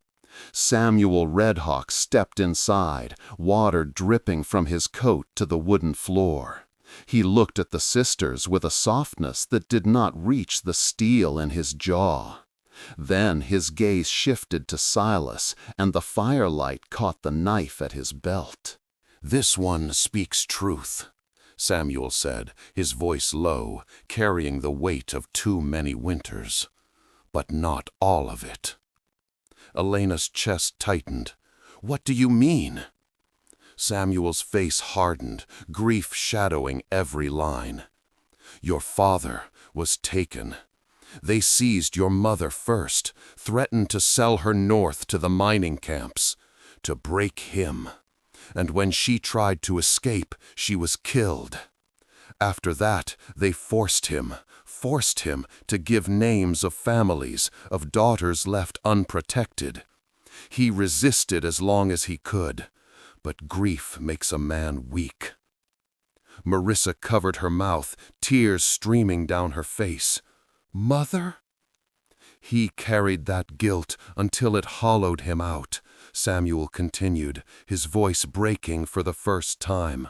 Samuel Redhawk stepped inside, water dripping from his coat to the wooden floor. He looked at the sisters with a softness that did not reach the steel in his jaw. Then his gaze shifted to Silas, and the firelight caught the knife at his belt. "This one speaks truth," Samuel said, his voice low, carrying the weight of too many winters. "But not all of it." Elena's chest tightened. "What do you mean?" Samuel's face hardened, grief shadowing every line. "Your father was taken. They seized your mother first, threatened to sell her north to the mining camps, to break him. And when she tried to escape, she was killed. After that, they forced him to give names of families, of daughters left unprotected. He resisted as long as he could, but grief makes a man weak." Marisa covered her mouth, tears streaming down her face. "Mother?" "He carried that guilt until it hollowed him out," Samuel continued, his voice breaking for the first time.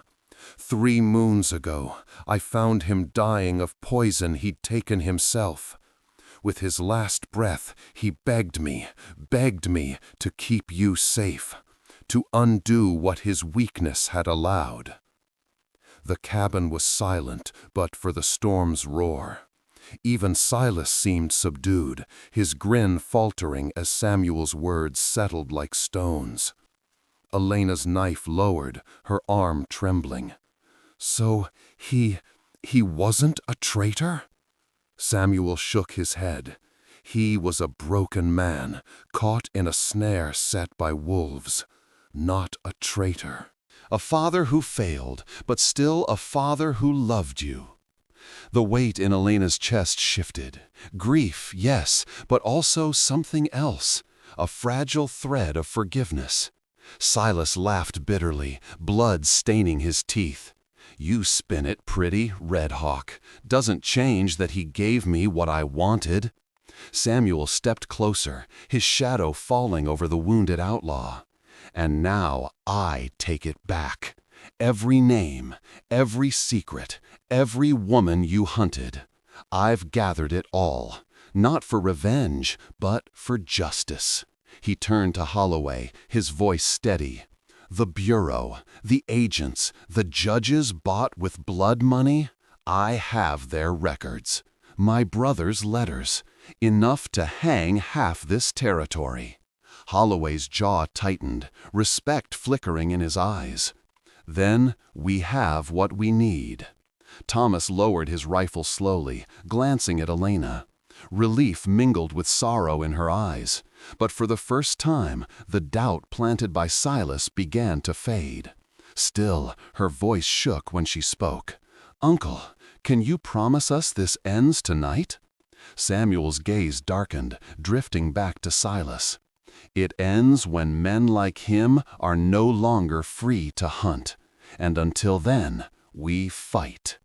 "3 moons ago, I found him dying of poison he'd taken himself. With his last breath, he begged me to keep you safe, to undo what his weakness had allowed." The cabin was silent but for the storm's roar. Even Silas seemed subdued, his grin faltering as Samuel's words settled like stones. Elena's knife lowered, her arm trembling. "So he wasn't a traitor?" Samuel shook his head. He was a broken man, caught in a snare set by wolves. Not a traitor. A father who failed, but still a father who loved you. The weight in Elena's chest shifted. Grief, yes, but also something else. A fragile thread of forgiveness. Silas laughed bitterly, blood staining his teeth. "You spin it pretty, Red Hawk. Doesn't change that he gave me what I wanted." Samuel stepped closer, his shadow falling over the wounded outlaw. "And now I take it back. Every name, every secret, every woman you hunted. I've gathered it all, not for revenge, but for justice." He turned to Holloway, his voice steady. "The Bureau, the agents, the judges bought with blood money, I have their records. My brother's letters, enough to hang half this territory." Holloway's jaw tightened, respect flickering in his eyes. "Then we have what we need." Thomas lowered his rifle slowly, glancing at Elena. Relief mingled with sorrow in her eyes, but for the first time, the doubt planted by Silas began to fade. Still, her voice shook when she spoke. "Uncle, can you promise us this ends tonight?" Samuel's gaze darkened, drifting back to Silas. "It ends when men like him are no longer free to hunt, and until then, we fight."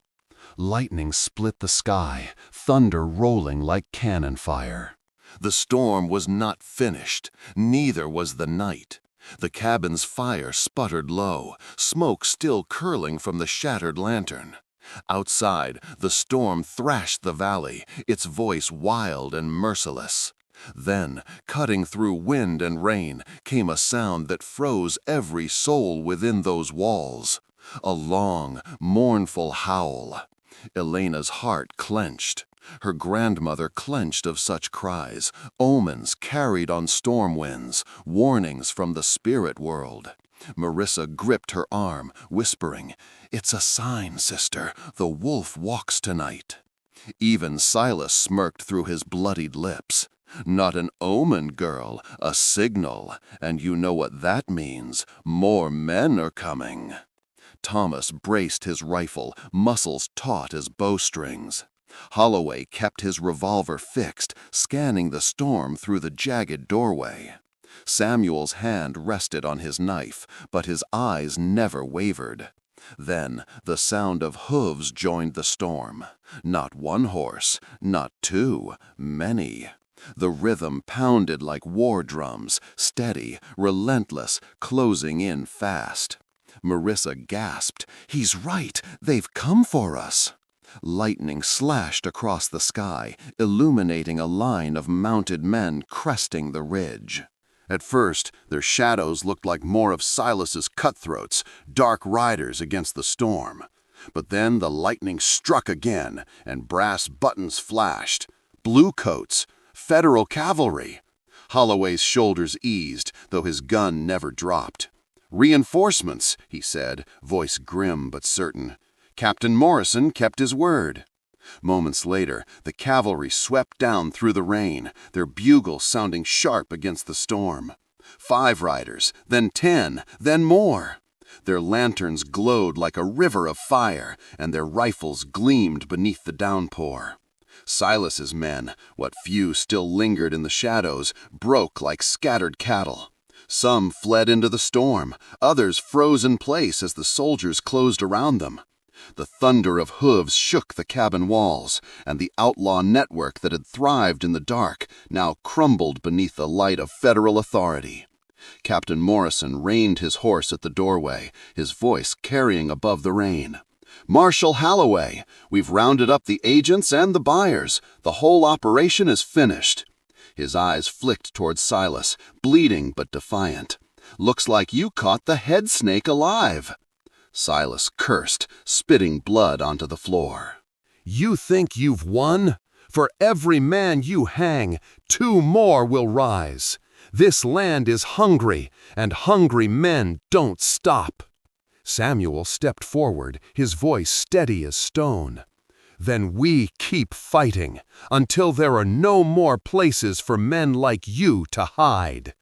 Lightning split the sky, thunder rolling like cannon fire. The storm was not finished, neither was the night. The cabin's fire sputtered low, smoke still curling from the shattered lantern. Outside, the storm thrashed the valley, its voice wild and merciless. Then, cutting through wind and rain, came a sound that froze every soul within those walls. A long, mournful howl. Elena's heart clenched. Her grandmother clenched of such cries, omens carried on storm winds, warnings from the spirit world. Marisa gripped her arm, whispering, "It's a sign, sister. The wolf walks tonight." Even Silas smirked through his bloodied lips. "Not an omen, girl, a signal, and you know what that means. More men are coming." Thomas braced his rifle, muscles taut as bowstrings. Holloway kept his revolver fixed, scanning the storm through the jagged doorway. Samuel's hand rested on his knife, but his eyes never wavered. Then the sound of hooves joined the storm. Not one horse, not two, many. The rhythm pounded like war drums, steady, relentless, closing in fast. Marisa gasped, "He's right! They've come for us!" Lightning slashed across the sky, illuminating a line of mounted men cresting the ridge. At first, their shadows looked like more of Silas's cutthroats, dark riders against the storm. But then the lightning struck again, and brass buttons flashed. Blue coats, Federal cavalry. Holloway's shoulders eased, though his gun never dropped. "Reinforcements," he said, voice grim but certain. "Captain Morrison kept his word." Moments later, the cavalry swept down through the rain, their bugles sounding sharp against the storm. 5 riders, then 10, then more. Their lanterns glowed like a river of fire, and their rifles gleamed beneath the downpour. Silas's men, what few still lingered in the shadows, broke like scattered cattle. Some fled into the storm, others froze in place as the soldiers closed around them. The thunder of hooves shook the cabin walls, and the outlaw network that had thrived in the dark now crumbled beneath the light of federal authority. Captain Morrison reined his horse at the doorway, his voice carrying above the rain. "Marshal Holloway, we've rounded up the agents and the buyers. The whole operation is finished." His eyes flicked toward Silas, bleeding but defiant. "Looks like you caught the head snake alive." Silas cursed, spitting blood onto the floor. "You think you've won? For every man you hang, 2 more will rise. This land is hungry, and hungry men don't stop." Samuel stepped forward, his voice steady as stone. "Then we keep fighting, until there are no more places for men like you to hide."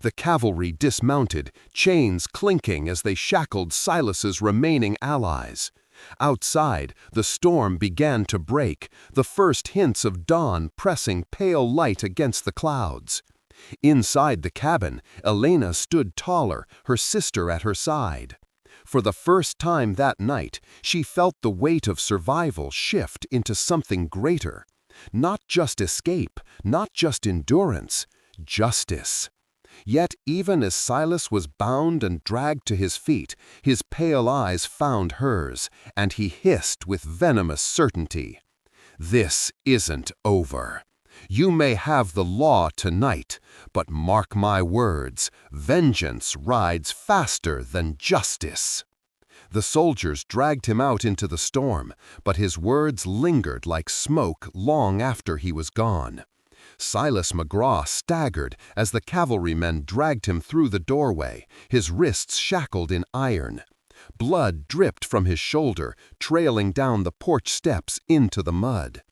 The cavalry dismounted, chains clinking as they shackled Silas's remaining allies. Outside, the storm began to break, the first hints of dawn pressing pale light against the clouds. Inside the cabin, Elena stood taller, her sister at her side. For the first time that night, she felt the weight of survival shift into something greater. Not just escape, not just endurance, justice. Yet even as Silas was bound and dragged to his feet, his pale eyes found hers, and he hissed with venomous certainty. "This isn't over. You may have the law tonight, but mark my words, vengeance rides faster than justice." The soldiers dragged him out into the storm, but his words lingered like smoke long after he was gone. Silas McGraw staggered as the cavalrymen dragged him through the doorway, his wrists shackled in iron. Blood dripped from his shoulder, trailing down the porch steps into the mud.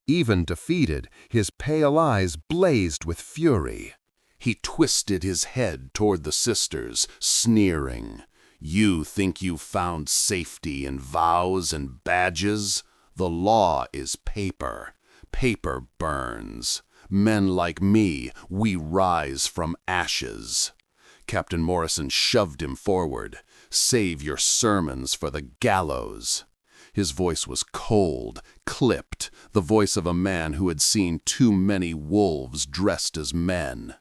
Even defeated, his pale eyes blazed with fury. He twisted his head toward the sisters, sneering. "You think you've found safety in vows and badges? The law is paper. Paper burns. Men like me, we rise from ashes." Captain Morrison shoved him forward. "Save your sermons for the gallows." His voice was cold, clipped, the voice of a man who had seen too many wolves dressed as men.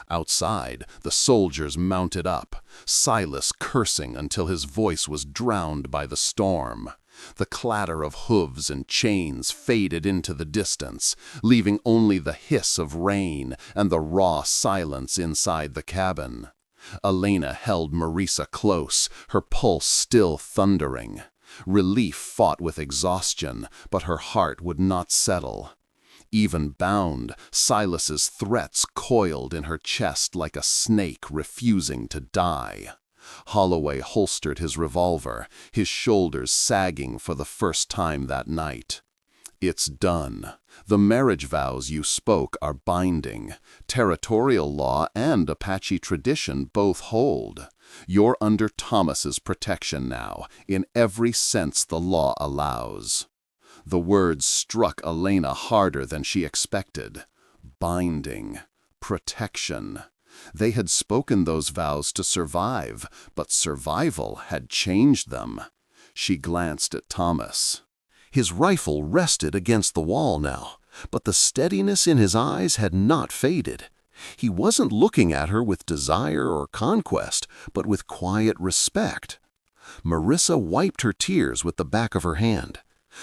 Outside, the soldiers mounted up, Silas cursing until his voice was drowned by the storm. The clatter of hooves and chains faded into the distance, leaving only the hiss of rain and the raw silence inside the cabin. Elena held Marisa close, her pulse still thundering. Relief fought with exhaustion, but her heart would not settle. Even bound, Silas's threats coiled in her chest like a snake refusing to die. Holloway holstered his revolver, his shoulders sagging for the first time that night. "It's done. The marriage vows you spoke are binding. Territorial law and Apache tradition both hold. You're under Thomas's protection now, in every sense the law allows." The words struck Elena harder than she expected. Binding. Protection. They had spoken those vows to survive, but survival had changed them. She glanced at Thomas. His rifle rested against the wall now, but the steadiness in his eyes had not faded. He wasn't looking at her with desire or conquest, but with quiet respect. Marisa wiped her tears with the back of her hand.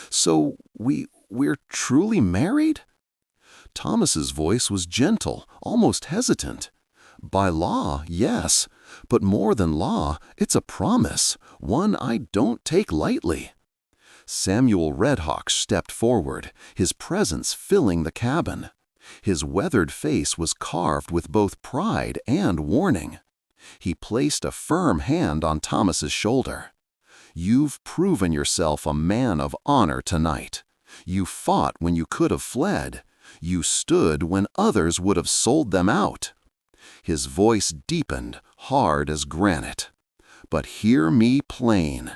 "So we're truly married?" Thomas's voice was gentle, almost hesitant. "By law, yes, but more than law, it's a promise, one I don't take lightly." Samuel Redhawk stepped forward, his presence filling the cabin. His weathered face was carved with both pride and warning. He placed a firm hand on Thomas's shoulder. "You've proven yourself a man of honor tonight. You fought when you could have fled. You stood when others would have sold them out." His voice deepened, hard as granite. "But hear me plain.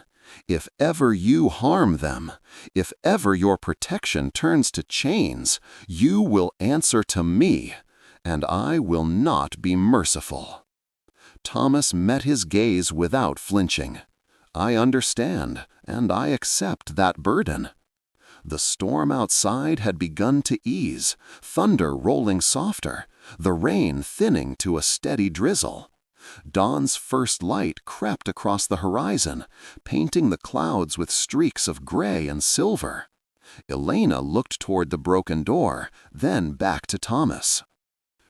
If ever you harm them, if ever your protection turns to chains, you will answer to me, and I will not be merciful." Thomas met his gaze without flinching. "I understand, and I accept that burden." The storm outside had begun to ease, thunder rolling softer, the rain thinning to a steady drizzle. Dawn's first light crept across the horizon, painting the clouds with streaks of gray and silver. Elena looked toward the broken door, then back to Thomas.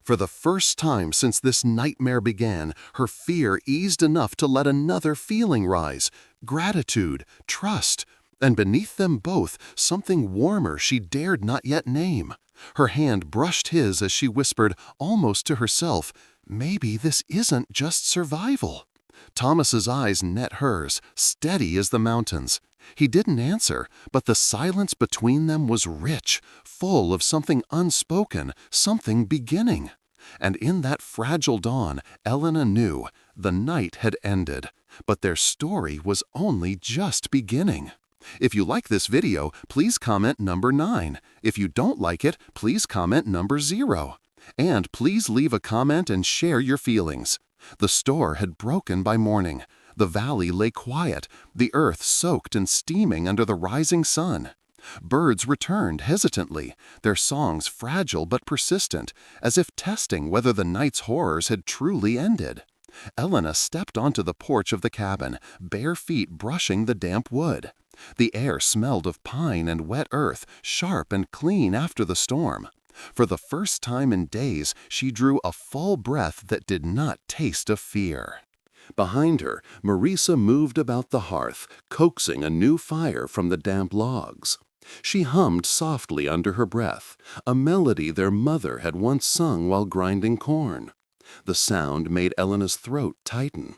For the first time since this nightmare began, her fear eased enough to let another feeling rise: gratitude, trust, and beneath them both, something warmer she dared not yet name. Her hand brushed his as she whispered, almost to herself, "Maybe this isn't just survival." Thomas's eyes met hers, steady as the mountains. He didn't answer, but the silence between them was rich, full of something unspoken, something beginning. And in that fragile dawn, Elena knew the night had ended, but their story was only just beginning. If you like this video, please comment number 9. If you don't like it, please comment number 0. And please leave a comment and share your feelings. The store had broken by morning. The valley lay quiet, the earth soaked and steaming under the rising sun. Birds returned hesitantly, their songs fragile but persistent, as if testing whether the night's horrors had truly ended. Elena stepped onto the porch of the cabin, bare feet brushing the damp wood. The air smelled of pine and wet earth, sharp and clean after the storm. For the first time in days, she drew a full breath that did not taste of fear. Behind her, Marisa moved about the hearth, coaxing a new fire from the damp logs. She hummed softly under her breath, a melody their mother had once sung while grinding corn. The sound made Elena's throat tighten.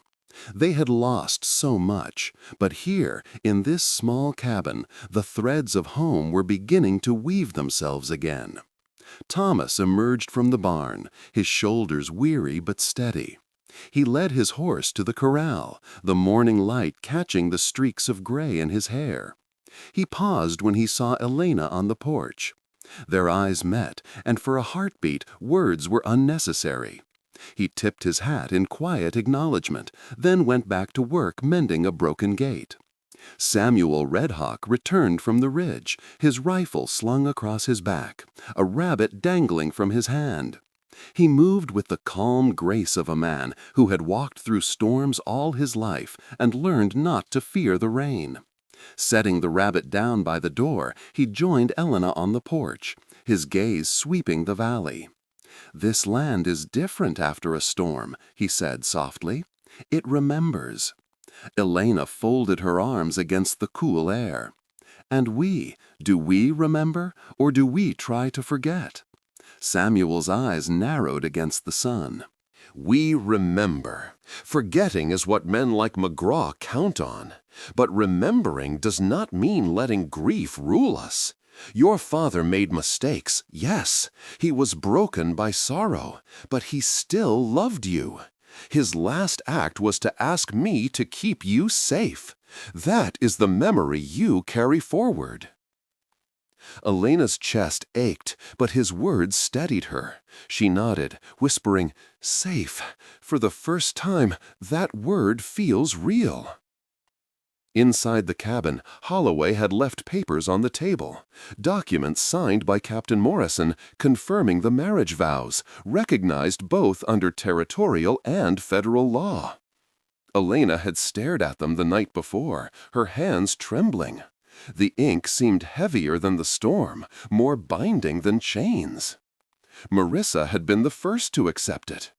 They had lost so much, but here, in this small cabin, the threads of home were beginning to weave themselves again. Thomas emerged from the barn, his shoulders weary but steady. He led his horse to the corral, the morning light catching the streaks of gray in his hair. He paused when he saw Elena on the porch. Their eyes met, and for a heartbeat, words were unnecessary. He tipped his hat in quiet acknowledgement, then went back to work mending a broken gate. Samuel Redhawk returned from the ridge, his rifle slung across his back, a rabbit dangling from his hand. He moved with the calm grace of a man who had walked through storms all his life and learned not to fear the rain. Setting the rabbit down by the door, he joined Elena on the porch, his gaze sweeping the valley. "This land is different after a storm," he said softly. "It remembers." Elena folded her arms against the cool air. "And do we remember, or do we try to forget?" Samuel's eyes narrowed against the sun. "We remember. Forgetting is what men like McGraw count on. But remembering does not mean letting grief rule us. Your father made mistakes, yes. He was broken by sorrow, but he still loved you. His last act was to ask me to keep you safe. That is the memory you carry forward." Elena's chest ached, but his words steadied her. She nodded, whispering, "Safe. For the first time, that word feels real." Inside the cabin, Holloway had left papers on the table, documents signed by Captain Morrison confirming the marriage vows, recognized both under territorial and federal law. Elena had stared at them the night before, her hands trembling. The ink seemed heavier than the storm, more binding than chains. Marisa had been the first to accept it.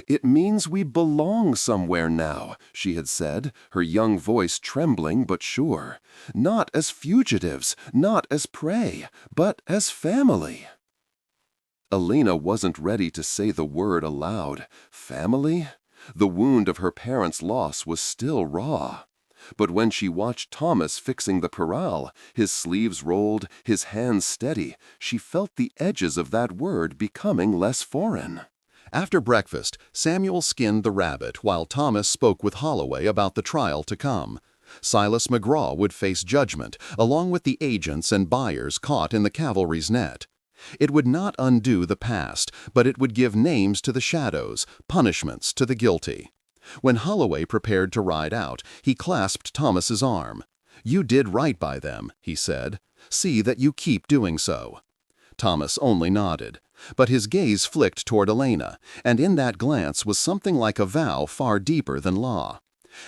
"It means we belong somewhere now," she had said, her young voice trembling but sure. "Not as fugitives, not as prey, but as family." Elena wasn't ready to say the word aloud. Family? The wound of her parents' loss was still raw. But when she watched Thomas fixing the corral, his sleeves rolled, his hands steady, she felt the edges of that word becoming less foreign. After breakfast, Samuel skinned the rabbit while Thomas spoke with Holloway about the trial to come. Silas McGraw would face judgment, along with the agents and buyers caught in the cavalry's net. It would not undo the past, but it would give names to the shadows, punishments to the guilty. When Holloway prepared to ride out, he clasped Thomas's arm. "You did right by them," he said. "See that you keep doing so." Thomas only nodded, but his gaze flicked toward Elena, and in that glance was something like a vow far deeper than law.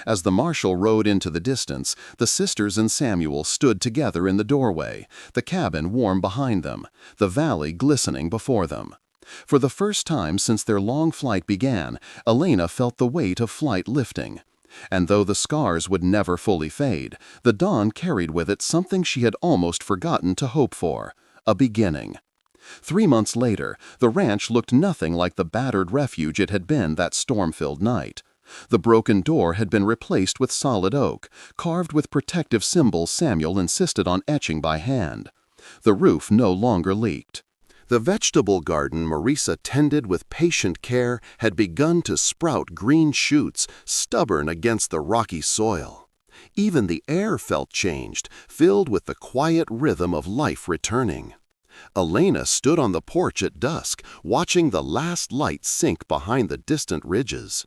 As the marshal rode into the distance, the sisters and Samuel stood together in the doorway, the cabin warm behind them, the valley glistening before them. For the first time since their long flight began, Elena felt the weight of flight lifting. And though the scars would never fully fade, the dawn carried with it something she had almost forgotten to hope for: a beginning. 3 months later, the ranch looked nothing like the battered refuge it had been that storm-filled night. The broken door had been replaced with solid oak, carved with protective symbols Samuel insisted on etching by hand. The roof no longer leaked. The vegetable garden Marisa tended with patient care had begun to sprout green shoots, stubborn against the rocky soil. Even the air felt changed, filled with the quiet rhythm of life returning. Elena stood on the porch at dusk, watching the last light sink behind the distant ridges.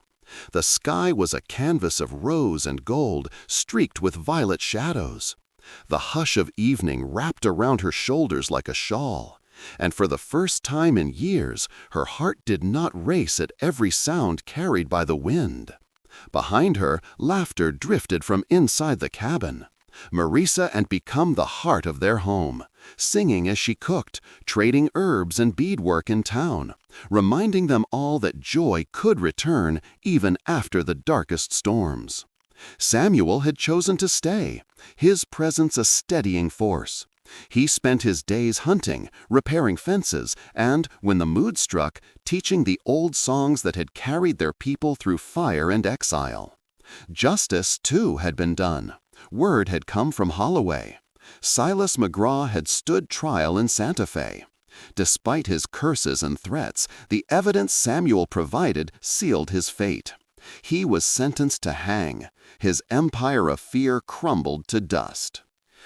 The sky was a canvas of rose and gold, streaked with violet shadows. The hush of evening wrapped around her shoulders like a shawl, and for the first time in years, her heart did not race at every sound carried by the wind. Behind her, laughter drifted from inside the cabin. Marisa had become the heart of their home, singing as she cooked, trading herbs and beadwork in town, reminding them all that joy could return even after the darkest storms. Samuel had chosen to stay, his presence a steadying force. He spent his days hunting, repairing fences, and, when the mood struck, teaching the old songs that had carried their people through fire and exile. Justice, too, had been done. Word had come from Holloway. Silas McGraw had stood trial in Santa Fe. Despite his curses and threats, the evidence Samuel provided sealed his fate. He was sentenced to hang. His empire of fear crumbled to dust.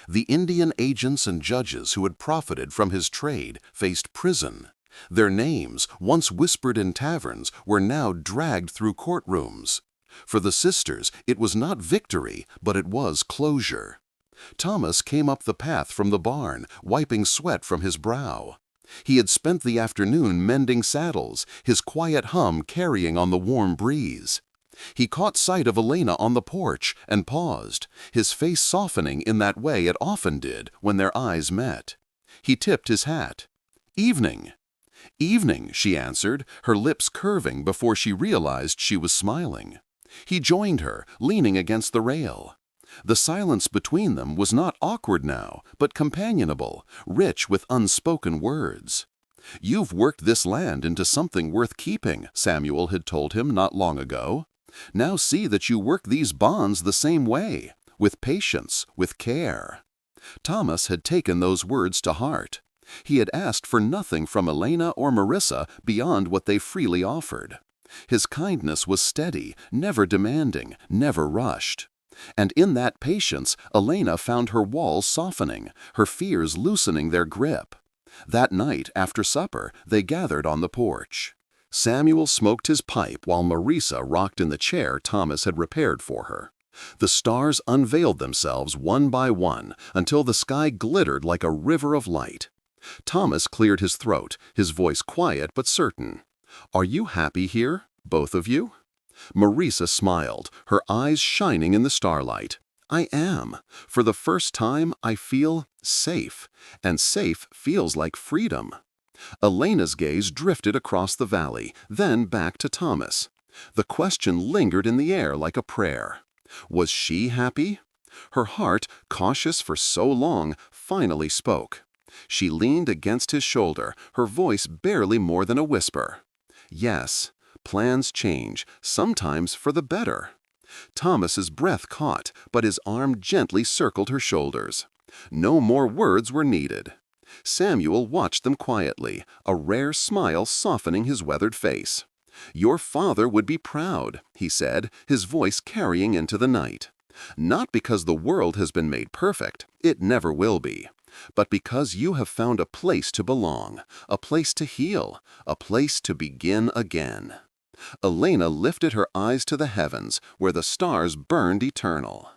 The Indian agents and judges who had profited from his trade faced prison. Their names, once whispered in taverns, were now dragged through courtrooms. For the sisters, it was not victory, but it was closure. Thomas came up the path from the barn, wiping sweat from his brow. He had spent the afternoon mending saddles, his quiet hum carrying on the warm breeze. He caught sight of Elena on the porch and paused, his face softening in that way it often did when their eyes met. He tipped his hat. "Evening." "Evening," she answered, her lips curving before she realized she was smiling. He joined her, leaning against the rail. The silence between them was not awkward now, but companionable, rich with unspoken words. "You've worked this land into something worth keeping," Samuel had told him not long ago. "Now see that you work these bonds the same way, with patience, with care." Thomas had taken those words to heart. He had asked for nothing from Elena or Marisa beyond what they freely offered. His kindness was steady, never demanding, never rushed. And in that patience, Elena found her walls softening, her fears loosening their grip. That night, after supper, they gathered on the porch. Samuel smoked his pipe while Marisa rocked in the chair Thomas had repaired for her. The stars unveiled themselves one by one until the sky glittered like a river of light. Thomas cleared his throat, his voice quiet but certain. "Are you happy here, both of you?" Marisa smiled, her eyes shining in the starlight. "I am. For the first time, I feel safe, and safe feels like freedom." Elena's gaze drifted across the valley, then back to Thomas. The question lingered in the air like a prayer. Was she happy? Her heart, cautious for so long, finally spoke. She leaned against his shoulder, her voice barely more than a whisper. Yes, plans change, sometimes for the better. Thomas's breath caught, but his arm gently circled her shoulders. No more words were needed. Samuel watched them quietly, a rare smile softening his weathered face. "Your father would be proud," he said, his voice carrying into the night. "Not because the world has been made perfect, it never will be, but because you have found a place to belong, a place to heal, a place to begin again." Elena lifted her eyes to the heavens, where the stars burned eternal.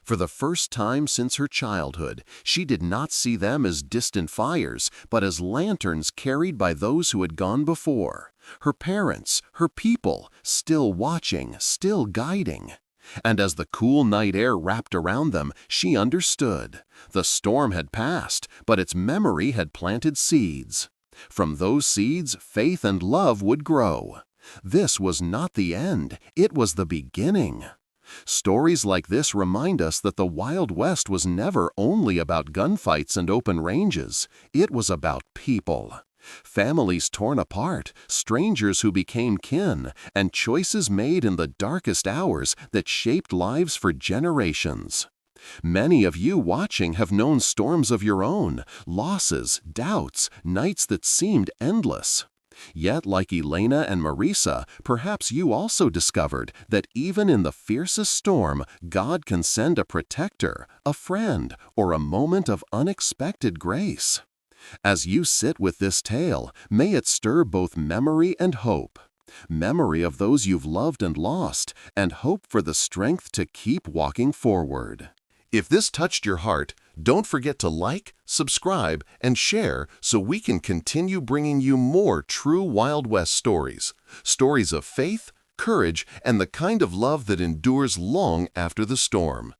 For the first time since her childhood, she did not see them as distant fires, but as lanterns carried by those who had gone before. Her parents, her people, still watching, still guiding. And as the cool night air wrapped around them, she understood. The storm had passed, but its memory had planted seeds. From those seeds, faith and love would grow. This was not the end, it was the beginning. Stories like this remind us that the Wild West was never only about gunfights and open ranges. It was about people. Families torn apart, strangers who became kin, and choices made in the darkest hours that shaped lives for generations. Many of you watching have known storms of your own, losses, doubts, nights that seemed endless. Yet, like Elena and Marisa, perhaps you also discovered that even in the fiercest storm, God can send a protector, a friend, or a moment of unexpected grace. As you sit with this tale, may it stir both memory and hope. Memory of those you've loved and lost, and hope for the strength to keep walking forward. If this touched your heart, don't forget to like, subscribe, and share so we can continue bringing you more true Wild West stories. Stories of faith, courage, and the kind of love that endures long after the storm.